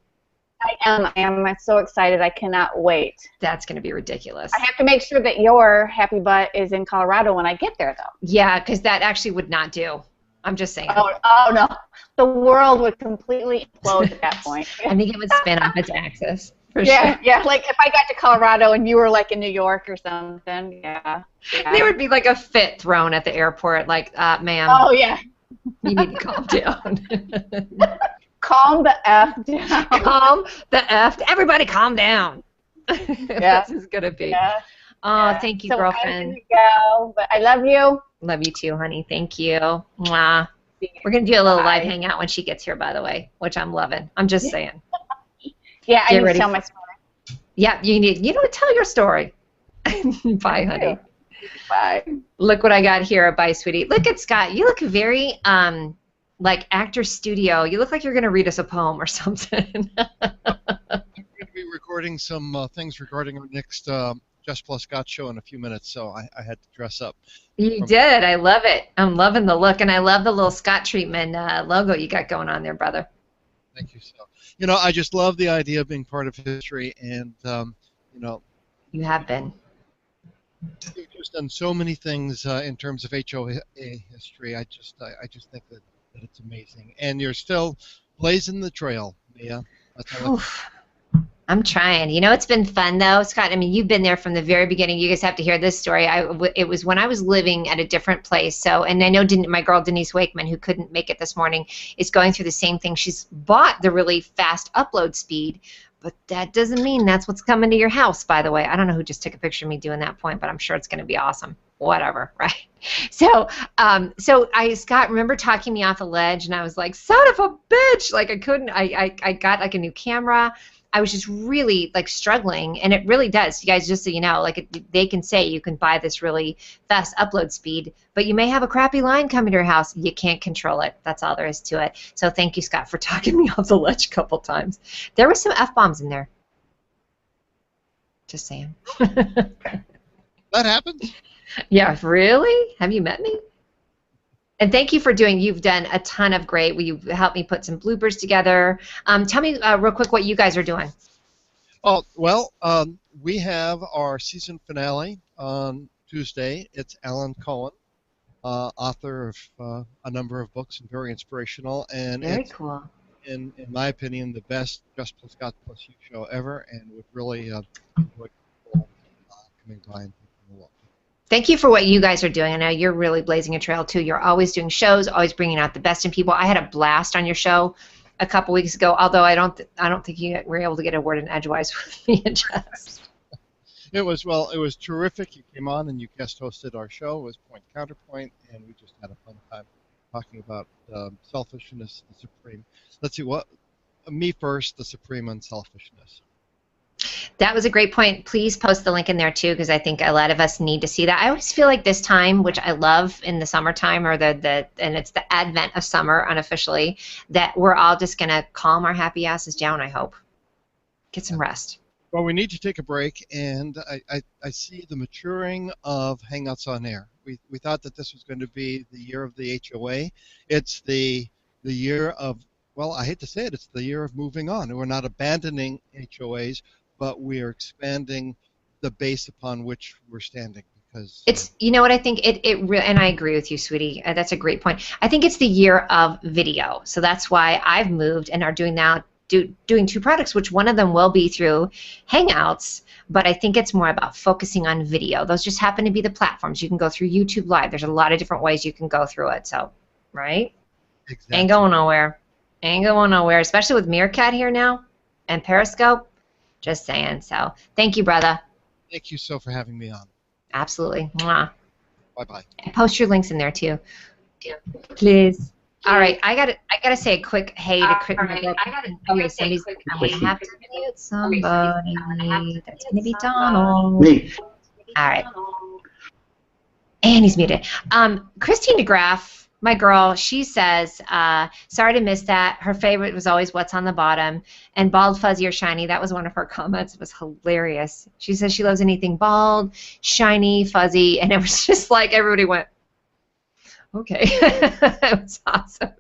I am. I'm so excited. I cannot wait. That's going to be ridiculous. I have to make sure that your happy butt is in Colorado when I get there, though. Yeah, because that actually would not do. I'm just saying. Oh, no. The world would completely implode at that point. I think it would spin off its axis. Sure. Yeah, like if I got to Colorado and you were like in New York or something, yeah. There would be like a fit thrown at the airport, like, ma'am. Oh, yeah. You need to calm down. Calm the F down. Calm the F. Everybody calm down. Yeah. This is going to be. Yeah. Oh, thank you, girlfriend. I'm gonna go, but I love you. Love you too, honey. Thank you. Mwah. We're going to do a little live hangout when she gets here, by the way, which I'm loving. I'm just saying. Yeah, I need to tell my story. Yeah, you need to tell your story. Bye, honey. Bye. Look what I got here. Bye, sweetie. Look at Scott. You look very like actor studio. You look like you're going to read us a poem or something. I'm going to be recording some things regarding our next Just Plus Scott show in a few minutes, so I had to dress up. You did. I love it. I'm loving the look, and I love the little Scott Treatment logo you got going on there, brother. Thank you, so. I just love the idea of being part of history, and you have been. You've just done so many things in terms of HOA history. I just think that it's amazing, and you're still blazing the trail, Mia. I'm trying. It's been fun though, Scott. I mean, you've been there from the very beginning. You guys have to hear this story. It was when I was living at a different place. So, and I know my girl Denise Wakeman, who couldn't make it this morning, is going through the same thing. She's bought the really fast upload speed, but that doesn't mean that's what's coming to your house. By the way, I don't know who just took a picture of me doing that point, but I'm sure it's going to be awesome. Whatever, right? So, Scott, remember talking me off a ledge, and I was like, son of a bitch! Like I couldn't. I got like a new camera. I was just really like struggling, and it really does. You guys, just so you know, like they can say you can buy this really fast upload speed, but you may have a crappy line coming to your house. You can't control it. That's all there is to it. So thank you, Scott, for talking me off the ledge a couple times. There were some F-bombs in there. Just saying. That happens? Yeah, really? Have you met me? And thank you for you've done a ton of great. You've helped me put some bloopers together. Tell me real quick what you guys are doing. Oh, well, we have our season finale on Tuesday. It's Alan Cohen, author of a number of books and very inspirational. And very it's, cool. In my opinion, the best Just Plus Scott Plus You show ever, and would really enjoy people coming by and taking a look. Thank you for what you guys are doing. I know you're really blazing a trail too. You're always doing shows, always bringing out the best in people. I had a blast on your show a couple weeks ago, although I don't think you were able to get a word in edgewise with me and Jess. It was terrific. You came on and you guest hosted our show. It was Point Counterpoint, and we just had a fun time talking about selfishness, the supreme. Let's see me first, the supreme unselfishness. That was a great point. Please post the link in there too, because I think a lot of us need to see that. I always feel like this time, which I love in the summertime, or and it's the advent of summer unofficially, that we're all just gonna calm our happy asses down. I hope. Get some rest. Well, we need to take a break, and I see the maturing of Hangouts on Air. We thought that this was going to be the year of the HOA. It's the year of, well, I hate to say it, it's the year of moving on. We're not abandoning HOAs, but we are expanding the base upon which we're standing. Because it's, you know what, I think and I agree with you, sweetie. That's a great point. I think it's the year of video, so that's why I've moved and are doing now doing two products, which one of them will be through Hangouts, but I think it's more about focusing on video. Those just happen to be the platforms. You can go through YouTube Live. There's a lot of different ways you can go through it. So, right? Exactly. Ain't going nowhere. Ain't going nowhere, especially with Meerkat here now and Periscope. Just saying. So, thank you, brother. Thank you so for having me on. Absolutely. Mwah. Bye-bye. And post your links in there too. Please. All right, I gotta say a quick hey to Chris. Okay, somebody's. I'm gonna have to mute somebody. That's gonna be Donald. Me. All right. And he's muted. Christine DeGraff, my girl, she says, sorry to miss that. Her favorite was always What's on the Bottom. And bald, fuzzy, or shiny. That was one of her comments. It was hilarious. She says she loves anything bald, shiny, fuzzy. And it was just like everybody went, okay. It was awesome.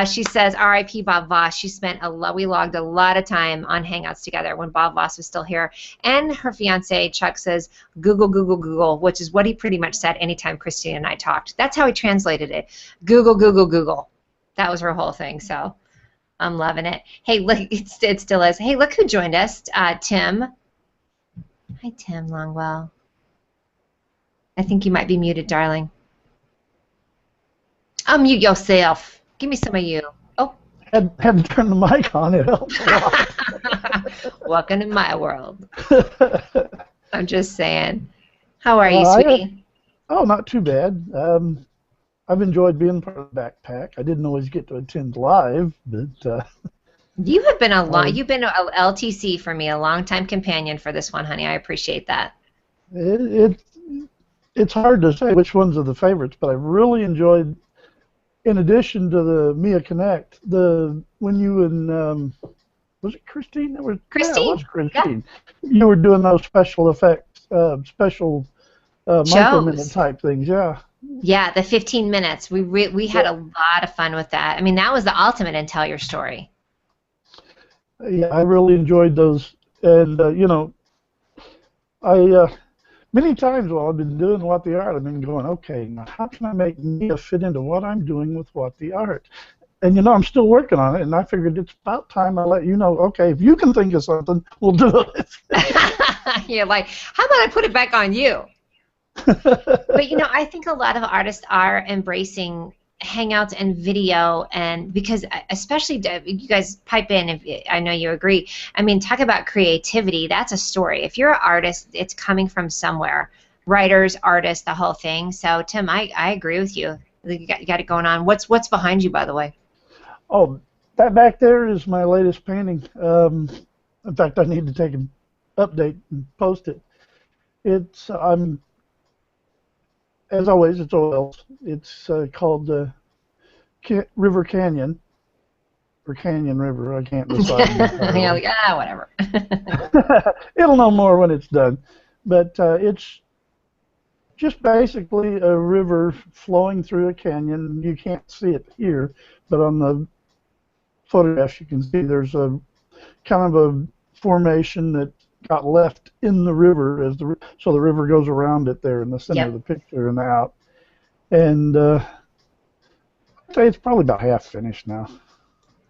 She says, R.I.P. Bob Voss. We logged a lot of time on Hangouts together when Bob Voss was still here. And her fiance, Chuck, says, Google, Google, Google, which is what he pretty much said anytime Christine and I talked. That's how he translated it. Google, Google, Google. That was her whole thing, so I'm loving it. Hey, look, it still is. Hey, look who joined us, Tim. Hi, Tim Longwell. I think you might be muted, darling. Unmute yourself. Give me some of you. Oh. Had to turn the mic on. It helps a lot. Welcome to my world. I'm just saying. How are you, sweetie? Not too bad. I've enjoyed being part of the backpack. I didn't always get to attend live, but... you have been you've been a LTC for me, a long-time companion for this one, honey. I appreciate that. It's hard to say which ones are the favorites, but I really enjoyed... In addition to the Mia Connect, when you and was it Christine? Christine. Yeah, it was Christine. Yeah. You were doing those special effects, micro-minute type things, yeah. Yeah, the 15 minutes. We had a lot of fun with that. I mean, that was the ultimate in Tell Your Story. Yeah, I really enjoyed those, and many times while I've been doing What the Art, I've been going, okay, now how can I make Mia fit into what I'm doing with What the Art? And I'm still working on it, and I figured it's about time I let you know, okay, if you can think of something, we'll do it. You're like, how about I put it back on you? But I think a lot of artists are embracing Hangouts and video, and because especially you guys pipe in if I know you agree. I mean, talk about creativity. That's a story. If you're an artist, it's coming from somewhere. Writers, artists, the whole thing. So Tim, I agree with you. You got it going on. What's behind you, by the way? Oh, that back there is my latest painting. In fact, I need to take an update and post it. It's as always, it's oils. It's called River Canyon, or Canyon River. I can't decide. Whatever. It'll know more when it's done. But it's just basically a river flowing through a canyon. You can't see it here, but on the photographs you can see there's a kind of a formation that got left in the river so the river goes around it there in the center of the picture and out. And I'd say it's probably about half finished now.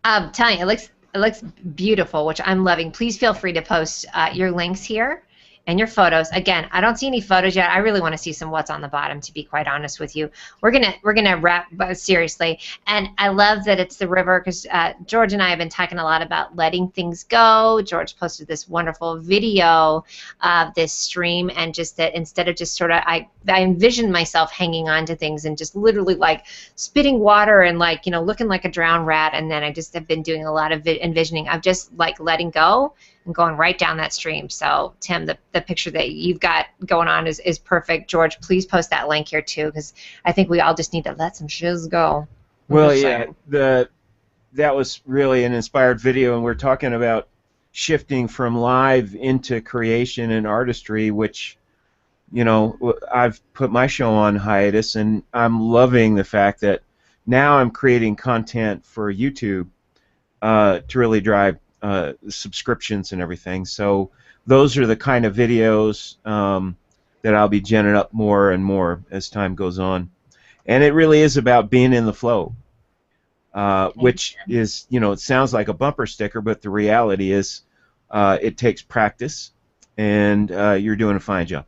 I'm telling you, it looks beautiful, which I'm loving. Please feel free to post your links here and your photos. Again, I don't see any photos yet. I really want to see some What's on the Bottom, to be quite honest with you. We're gonna wrap seriously, and I love that it's the river because George and I have been talking a lot about letting things go. George posted this wonderful video of this stream, and just that instead of just sort of I envisioned myself hanging on to things and just literally like spitting water and like looking like a drowned rat, and then I just have been doing a lot of envisioning of just like letting go and going right down that stream. So, Tim, the picture that you've got going on is perfect. George, please post that link here, too, because I think we all just need to let some shiz go. Well, yeah, that was really an inspired video, and we're talking about shifting from live into creation and artistry, which, I've put my show on hiatus, and I'm loving the fact that now I'm creating content for YouTube to really drive subscriptions and everything. So those are the kind of videos that I'll be genning up more and more as time goes on. And it really is about being in the flow. which is, it sounds like a bumper sticker, but the reality is it takes practice, and you're doing a fine job.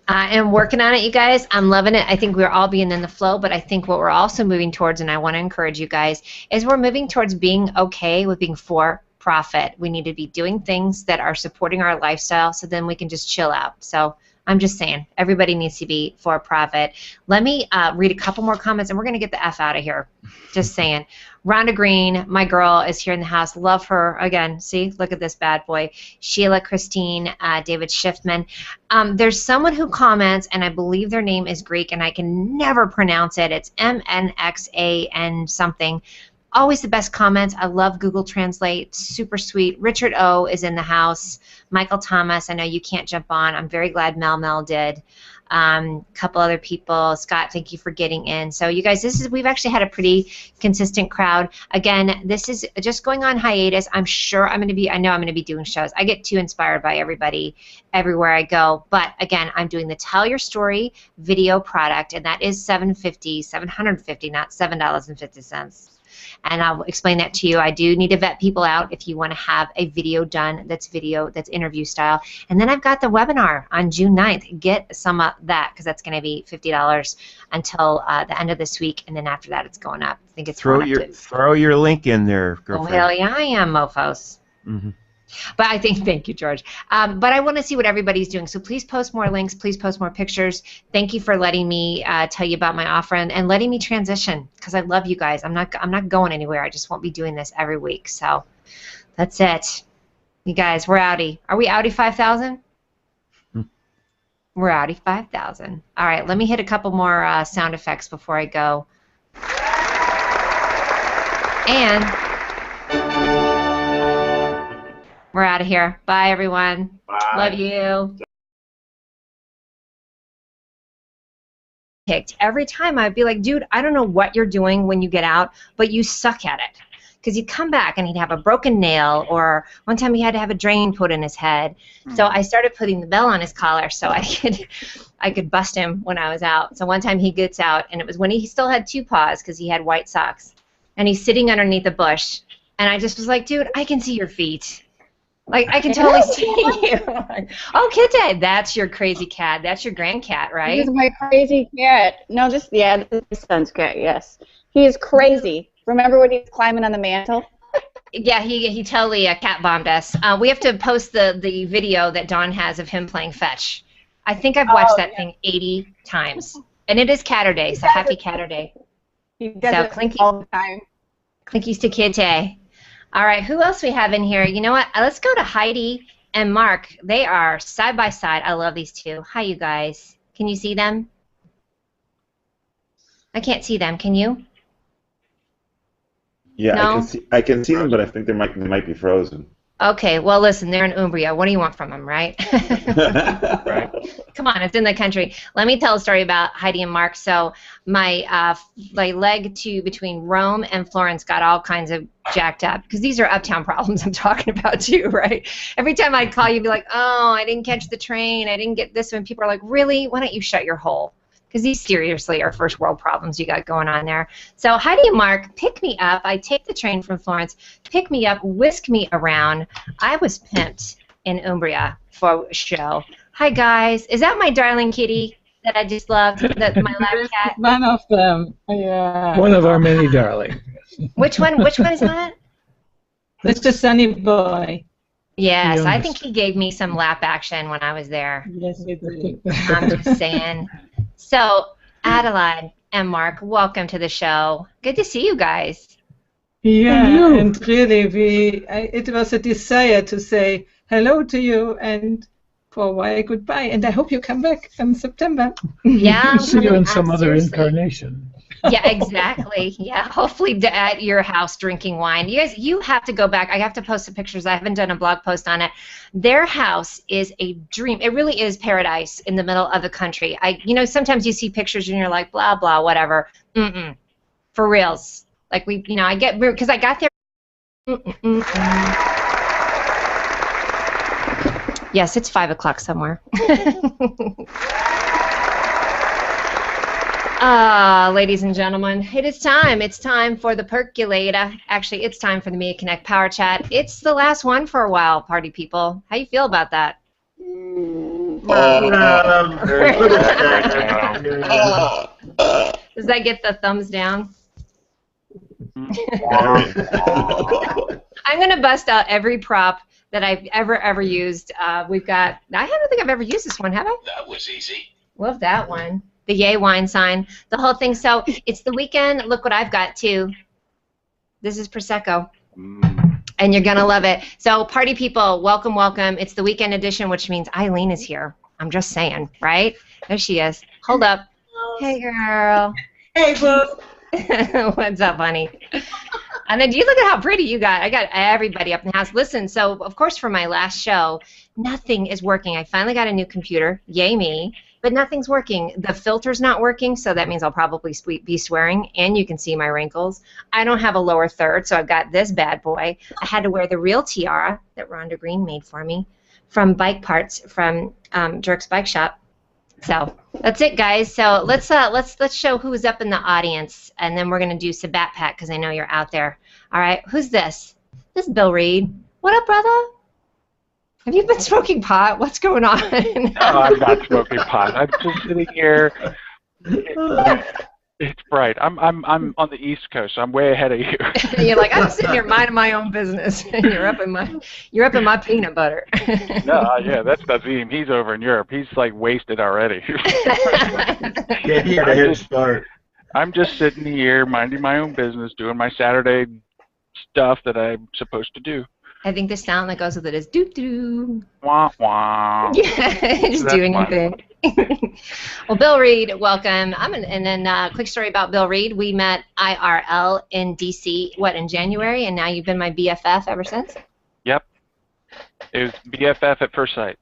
I'm working on it, you guys. I'm loving it. I think we're all being in the flow, but I think what we're also moving towards, and I want to encourage you guys, is we're moving towards being okay with being for profit. We need to be doing things that are supporting our lifestyle so then we can just chill out. So I'm just saying, everybody needs to be for profit. Let me read a couple more comments, and we're going to get the F out of here. Just saying. Rhonda Green, my girl, is here in the house. Love her. Again, see, look at this bad boy. Sheila Christine, David Schiffman. There's someone who comments, and I believe their name is Greek, and I can never pronounce it. It's MNXAN something. Always the best comments. I love Google Translate. Super sweet. Richard O is in the house. Michael Thomas, I know you can't jump on. I'm very glad Mel did. Couple other people. Scott, thank you for getting in. So you guys, we've actually had a pretty consistent crowd. Again, this is just going on hiatus. I know I'm going to be doing shows. I get too inspired by everybody everywhere I go. But again, I'm doing the Tell Your Story video product, and that is $750, not $7.50. And I'll explain that to you. I do need to vet people out if you want to have a video done that's interview style. And then I've got the webinar on June 9th. Get some of that, because that's going to be $50 until the end of this week, and then after that it's going up. I think it's throw your link in there, girlfriend. Oh, hell yeah, I am, mofos. Mm-hmm. But I think, thank you, George. But I want to see what everybody's doing. So please post more links. Please post more pictures. Thank you for letting me tell you about my offer and letting me transition, because I love you guys. I'm not going anywhere. I just won't be doing this every week. So that's it. You guys, we're outie. Are we outie 5,000? We're outie 5,000. All right, let me hit a couple more sound effects before I go. And we're out of here. Bye, everyone. Bye. Love you. Every time I'd be like, dude, I don't know what you're doing when you get out, but you suck at it. Because you'd come back and he'd have a broken nail, or one time he had to have a drain put in his head. So I started putting the bell on his collar so I could bust him when I was out. So one time he gets out, and it was when he still had two paws because he had white socks. And he's sitting underneath a bush. And I just was like, dude, I can see your feet. Like, I can totally see you. Oh, Kitty, that's your crazy cat. That's your grand cat, right? This is my crazy cat. No, this is my son's cat, yes. He is crazy. Remember when he was climbing on the mantle? Yeah, he totally cat bombed us. We have to post the video that Dawn has of him playing fetch. I think I've watched that thing 80 times. And it is Catter Day, so happy Catter Day. He does it all the time. Clinkies to Kitty. All right, who else we have in here? You know what? Let's go to Heidi and Mark. They are side by side. I love these two. Hi, you guys. Can you see them? I can't see them. Can you? Yeah, No? I can see them, but I think they might be frozen. Okay, well, listen, they're in Umbria. What do you want from them, right? Right. Come on, it's in the country. Let me tell a story about Heidi and Mark. So my leg between Rome and Florence got all kinds of jacked up, because these are uptown problems I'm talking about too, right? Every time I'd call you, be like, oh, I didn't catch the train, I didn't get this one. People are like, really? Why don't you shut your hole? Because these seriously are first world problems you got going on there. So Heidi and Mark pick me up. I take the train from Florence, pick me up, whisk me around. I was pimped in Umbria for a show. Hi, guys. Is that my darling kitty that I just loved? My lab cat? One of them, yeah. One of our many darlings. Which one is that? It's the Sunny Boy. Yes, I think he gave me some lap action when I was there. Yes, he did. I'm just saying. So, Adelaide and Mark, welcome to the show. Good to see you guys. Yeah, and really, it was a desire to say hello to you and for a while goodbye. And I hope you come back in September. Yeah, We'll see you in some other incarnation. Yeah, exactly. Yeah, hopefully at your house drinking wine. You guys, you have to go back. I have to post some pictures. I haven't done a blog post on it. Their house is a dream. It really is paradise in the middle of the country. Sometimes you see pictures and you're like, blah, blah, whatever. For reals. Like, I get, because I got there. Yes, it's 5 o'clock somewhere. Ladies and gentlemen, it is time. It's time for the percolator. Actually, it's time for the Mia Connect Power Chat. It's the last one for a while, party people. How you feel about that? Does that get the thumbs down? I'm going to bust out every prop that I've ever used. We've got, I don't think I've ever used this one, have I? That was easy. Love that one. The yay wine sign, the whole thing. So it's the weekend. Look what I've got too. This is Prosecco. And you're going to love it. So party people, welcome, welcome. It's the weekend edition, which means Eileen is here. I'm just saying, right? There she is. Hold up. Hey, girl. Hey, boo. What's up, honey? And then you look at how pretty you got. I got everybody up in the house. Listen, so, of course, for my last show, nothing is working. I finally got a new computer. Yay me. But nothing's working. The filter's not working, so that means I'll probably be swearing, and you can see my wrinkles. I don't have a lower third, so I've got this bad boy. I had to wear the real tiara that Rhonda Green made for me from Bike Parts from Jerk's Bike Shop. So that's it, guys. So let's show who's up in the audience, and then we're gonna do Sabat Pat because I know you're out there. All right, who's this? This is Bill Reed. What up, brother? Have you been smoking pot? What's going on? No, I'm not smoking pot. I'm just sitting here. It's bright. I'm on the East Coast, so I'm way ahead of you. You're like, I'm sitting here minding my own business, and you're up in my peanut butter. No, yeah, that's Nazim. He's over in Europe. He's like wasted already. Yeah, he had a head start. I'm just sitting here minding my own business, doing my Saturday stuff that I'm supposed to do. I think the sound that goes with it is doo doo. Wah wah. Yeah, just doing your thing. Well, Bill Reed, welcome. And then quick story about Bill Reed. We met IRL in DC, in January, and now you've been my BFF ever since? Yep. It was BFF at first sight.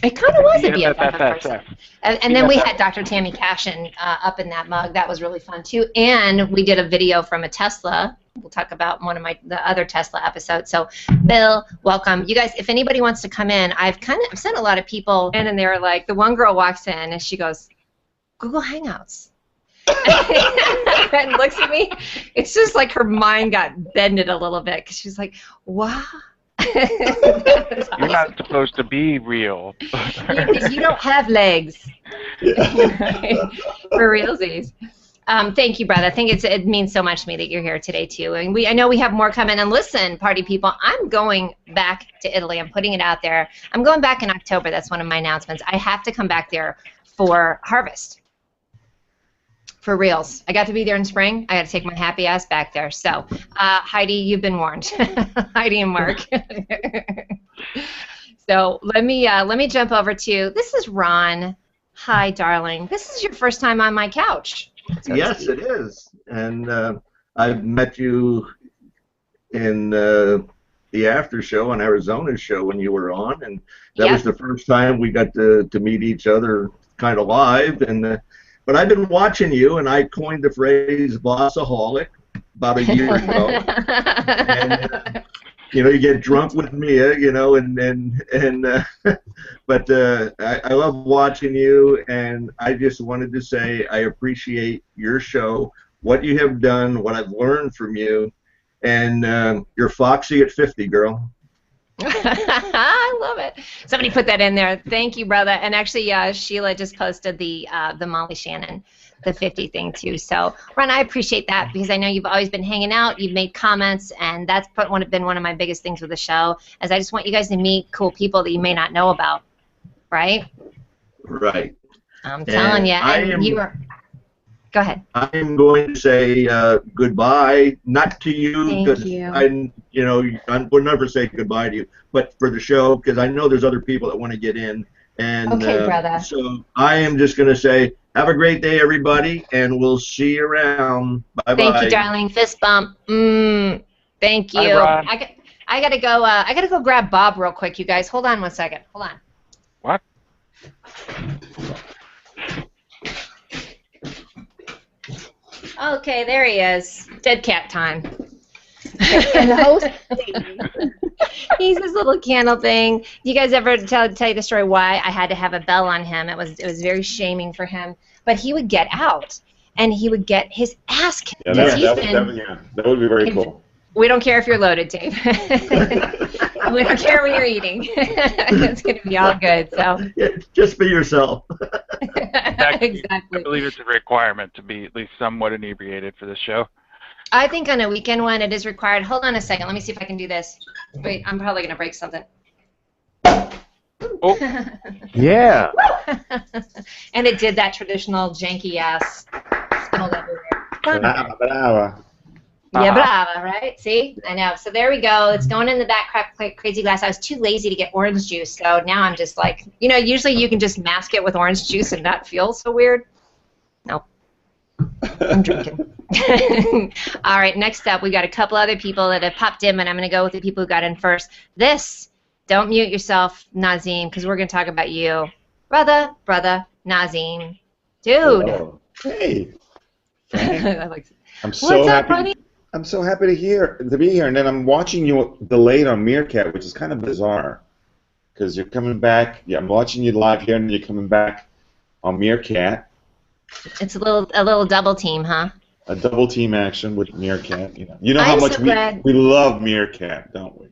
It kind of was a BFF at first. BFF. And then we had Dr. Tammy Cashin up in that mug. That was really fun, too. And we did a video from a Tesla. We'll talk about one of the other Tesla episodes. So, Bill, welcome. You guys, if anybody wants to come in, I've sent a lot of people in, and they're like, the one girl walks in, and she goes, Google Hangouts. And looks at me. It's just like her mind got bended a little bit, because she's like, wow. You're not supposed to be real. You don't have legs. For realsies. Thank you, brother. I think it means so much to me that you're here today, too. And I know we have more coming. And listen, party people, I'm going back to Italy. I'm putting it out there. I'm going back in October. That's one of my announcements. I have to come back there for Harvest. For reals. I got to be there in spring. I got to take my happy ass back there. So, Heidi, you've been warned. Heidi and Mark. So let me jump over to, this is Ron. Hi, darling. This is your first time on my couch. So yes, it is. And I've met you in the after show on Arizona's show when you were on, and that was the first time we got to meet each other kind of live. And but I've been watching you, and I coined the phrase "bossaholic" about a year ago. And you get drunk with Mia, but I love watching you, and I just wanted to say I appreciate your show, what you have done, what I've learned from you, and you're foxy at 50, girl. I love it. Somebody put that in there. Thank you, brother. And actually, Sheila just posted the Molly Shannon, the 50 thing too. So, Ron, I appreciate that because I know you've always been hanging out. You've made comments, and that's been one of my biggest things with the show. Is I just want you guys to meet cool people that you may not know about, right? Right. I'm telling you. And you are. Go ahead. I'm going to say goodbye, not to you, because I would never say goodbye to you, but for the show, because I know there's other people that want to get in. And okay, brother. So I am just going to say, have a great day, everybody, and we'll see you around. Bye-bye. Thank you, darling. Fist bump. Thank you. Bye, I gotta go. I gotta go grab Bob real quick, you guys. Hold on one second. Hold on. What? Okay, there he is. Dead cat time. And the host. He's this little candle thing. You guys ever tell you the story why I had to have a bell on him? It was very shaming for him. But he would get out. and he would get his ass kicked. Yeah, that would be very cool. We don't care if you're loaded, Dave. We don't care when you're eating. It's going to be all good. So yeah, just be yourself. Exactly. I believe it's a requirement to be at least somewhat inebriated for this show. I think on a weekend one it is required. Hold on a second. Let me see if I can do this. Wait, I'm probably going to break something. Oh. Yeah. And it did that traditional janky ass spilled everywhere. Brava, brava. Yeah, brava, right? See? I know. So there we go. It's going in the back crazy glass. I was too lazy to get orange juice, so now I'm just like, you know, usually you can just mask it with orange juice and not feel so weird. Nope. I'm drinking. All right, next up, we got a couple other people that have popped in, but I'm going to go with the people who got in first. Don't mute yourself, Nazim, because we're going to talk about you. Brother, Nazim. Dude. Oh, hey. I'm so What's happy. up, buddy? I'm so happy to be here, and then I'm watching you delayed on Meerkat, which is kind of bizarre, because you're coming back. Yeah, I'm watching you live here, and then you're coming back on Meerkat. It's a little double team, huh? A double team action with Meerkat. You know how much we love Meerkat, don't we?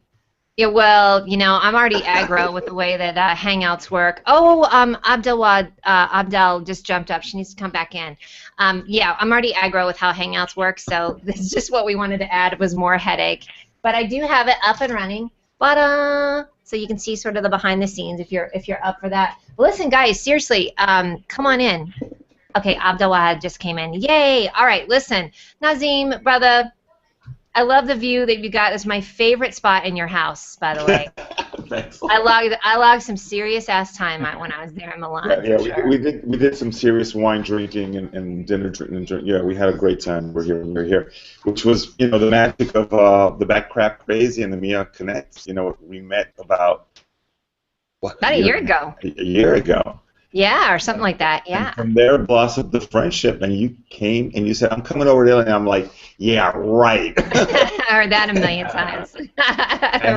Yeah, well, you know, I'm already aggro with the way that Hangouts work. Oh, Abdel just jumped up. She needs to come back in. Yeah, I'm already aggro with how Hangouts work, so this is just what we wanted to add was more headache. But I do have it up and running. So you can see sort of the behind the scenes if you're up for that. Well, listen, guys, seriously, come on in. Okay, Abdelwahid just came in. Yay! All right, listen, Nazim, brother. I love the view that you got. It's my favorite spot in your house, by the way. Thanks. I logged some serious ass time when I was there in Milan. Yeah, sure. we did some serious wine drinking and dinner drinking. Yeah, we had a great time. We're here, which was the magic of the Back Crap Crazy and the Mia Connect. We met about a year ago. A year ago. Yeah, or something like that. Yeah. And from there blossomed the friendship, and you came and you said, "I'm coming over there," and I'm like, "Yeah, right." I heard that a million times.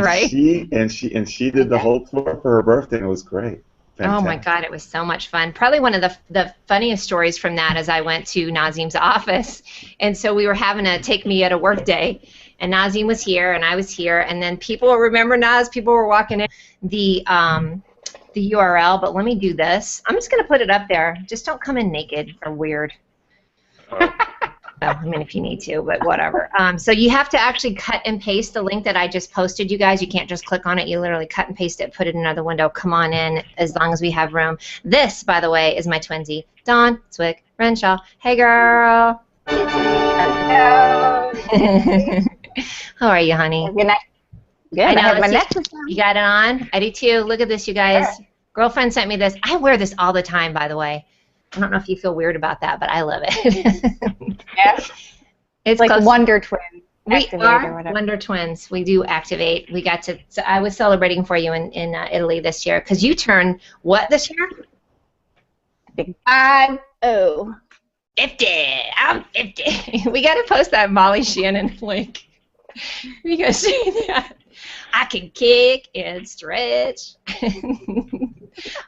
Right. She did the whole tour for her birthday, and it was great. Fantastic. Oh my God, it was so much fun. Probably one of the funniest stories from that is I went to Nazim's office, and so we were having a take me at a work day, and Nazim was here, and I was here, and then people remember Naz. People were walking in the URL, but let me do this. I'm just going to put it up there. Just don't come in naked or weird. Well, I mean, if you need to, but whatever. So you have to actually cut and paste the link that I just posted, you guys. You can't just click on it. You literally cut and paste it, put it in another window. Come on in as long as we have room. This, by the way, is my twinsy, Dawn Zwick Renshaw. Hey, girl. Hello. How are you, honey? Good night. Good. I have my necklace on. You got it on? I do too. Look at this, you guys. Sure. Girlfriend sent me this. I wear this all the time, by the way. I don't know if you feel weird about that, but I love it. Yeah. It's like close. Wonder Twin. We are Wonder Twins. We do activate. We got to. So I was celebrating for you in Italy this year because you turned what this year? Big 50. 50. I'm 50. We got to post that Molly Shannon link. You guys see that? I can kick and stretch.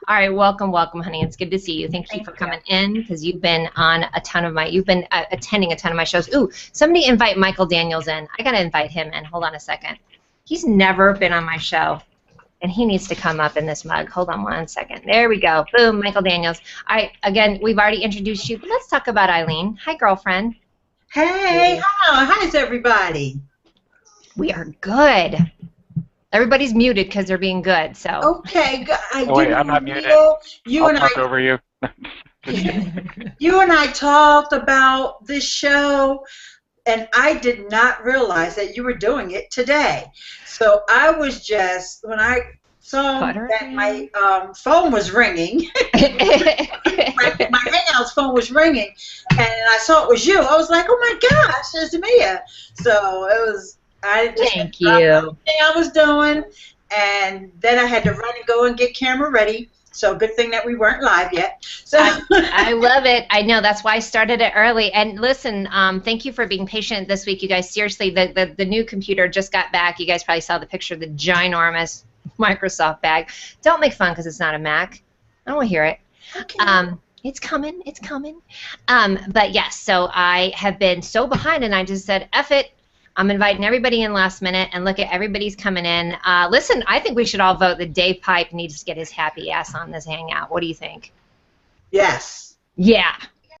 All right, welcome, honey. It's good to see you. Thank you for coming in because you've been on attending a ton of my shows. Ooh, somebody invite Michael Daniels in. I gotta invite him in. Hold on a second. He's never been on my show, and he needs to come up in this mug. Hold on one second. There we go. Boom, Michael Daniels. All right, again, we've already introduced you, but let's talk about Eileen. Hi, girlfriend. Hey, how's everybody? We are good. Everybody's muted because they're being good. So. Okay, good. Wait, I'm not muted. I'll talk over you. You and I talked about this show, and I did not realize that you were doing it today. So I was just when I saw that my phone was ringing, my Hangouts phone was ringing, and I saw it was you. I was like, oh my gosh, it's Mia. So it was. I just Thank you. Everything I was doing, and then I had to run and go and get camera ready. So good thing that we weren't live yet. So I love it. I know that's why I started it early. And listen, thank you for being patient this week, you guys. Seriously, the new computer just got back. You guys probably saw the picture of the ginormous Microsoft bag. Don't make fun because it's not a Mac. I don't want to hear it. Okay. It's coming. It's coming. But yes, so I have been so behind, and I just said, F it. I'm inviting everybody in last minute, and look at everybody's coming in. Listen, I think we should all vote that Dave Pipe needs to get his happy ass on this hangout. What do you think? Yes. Yeah.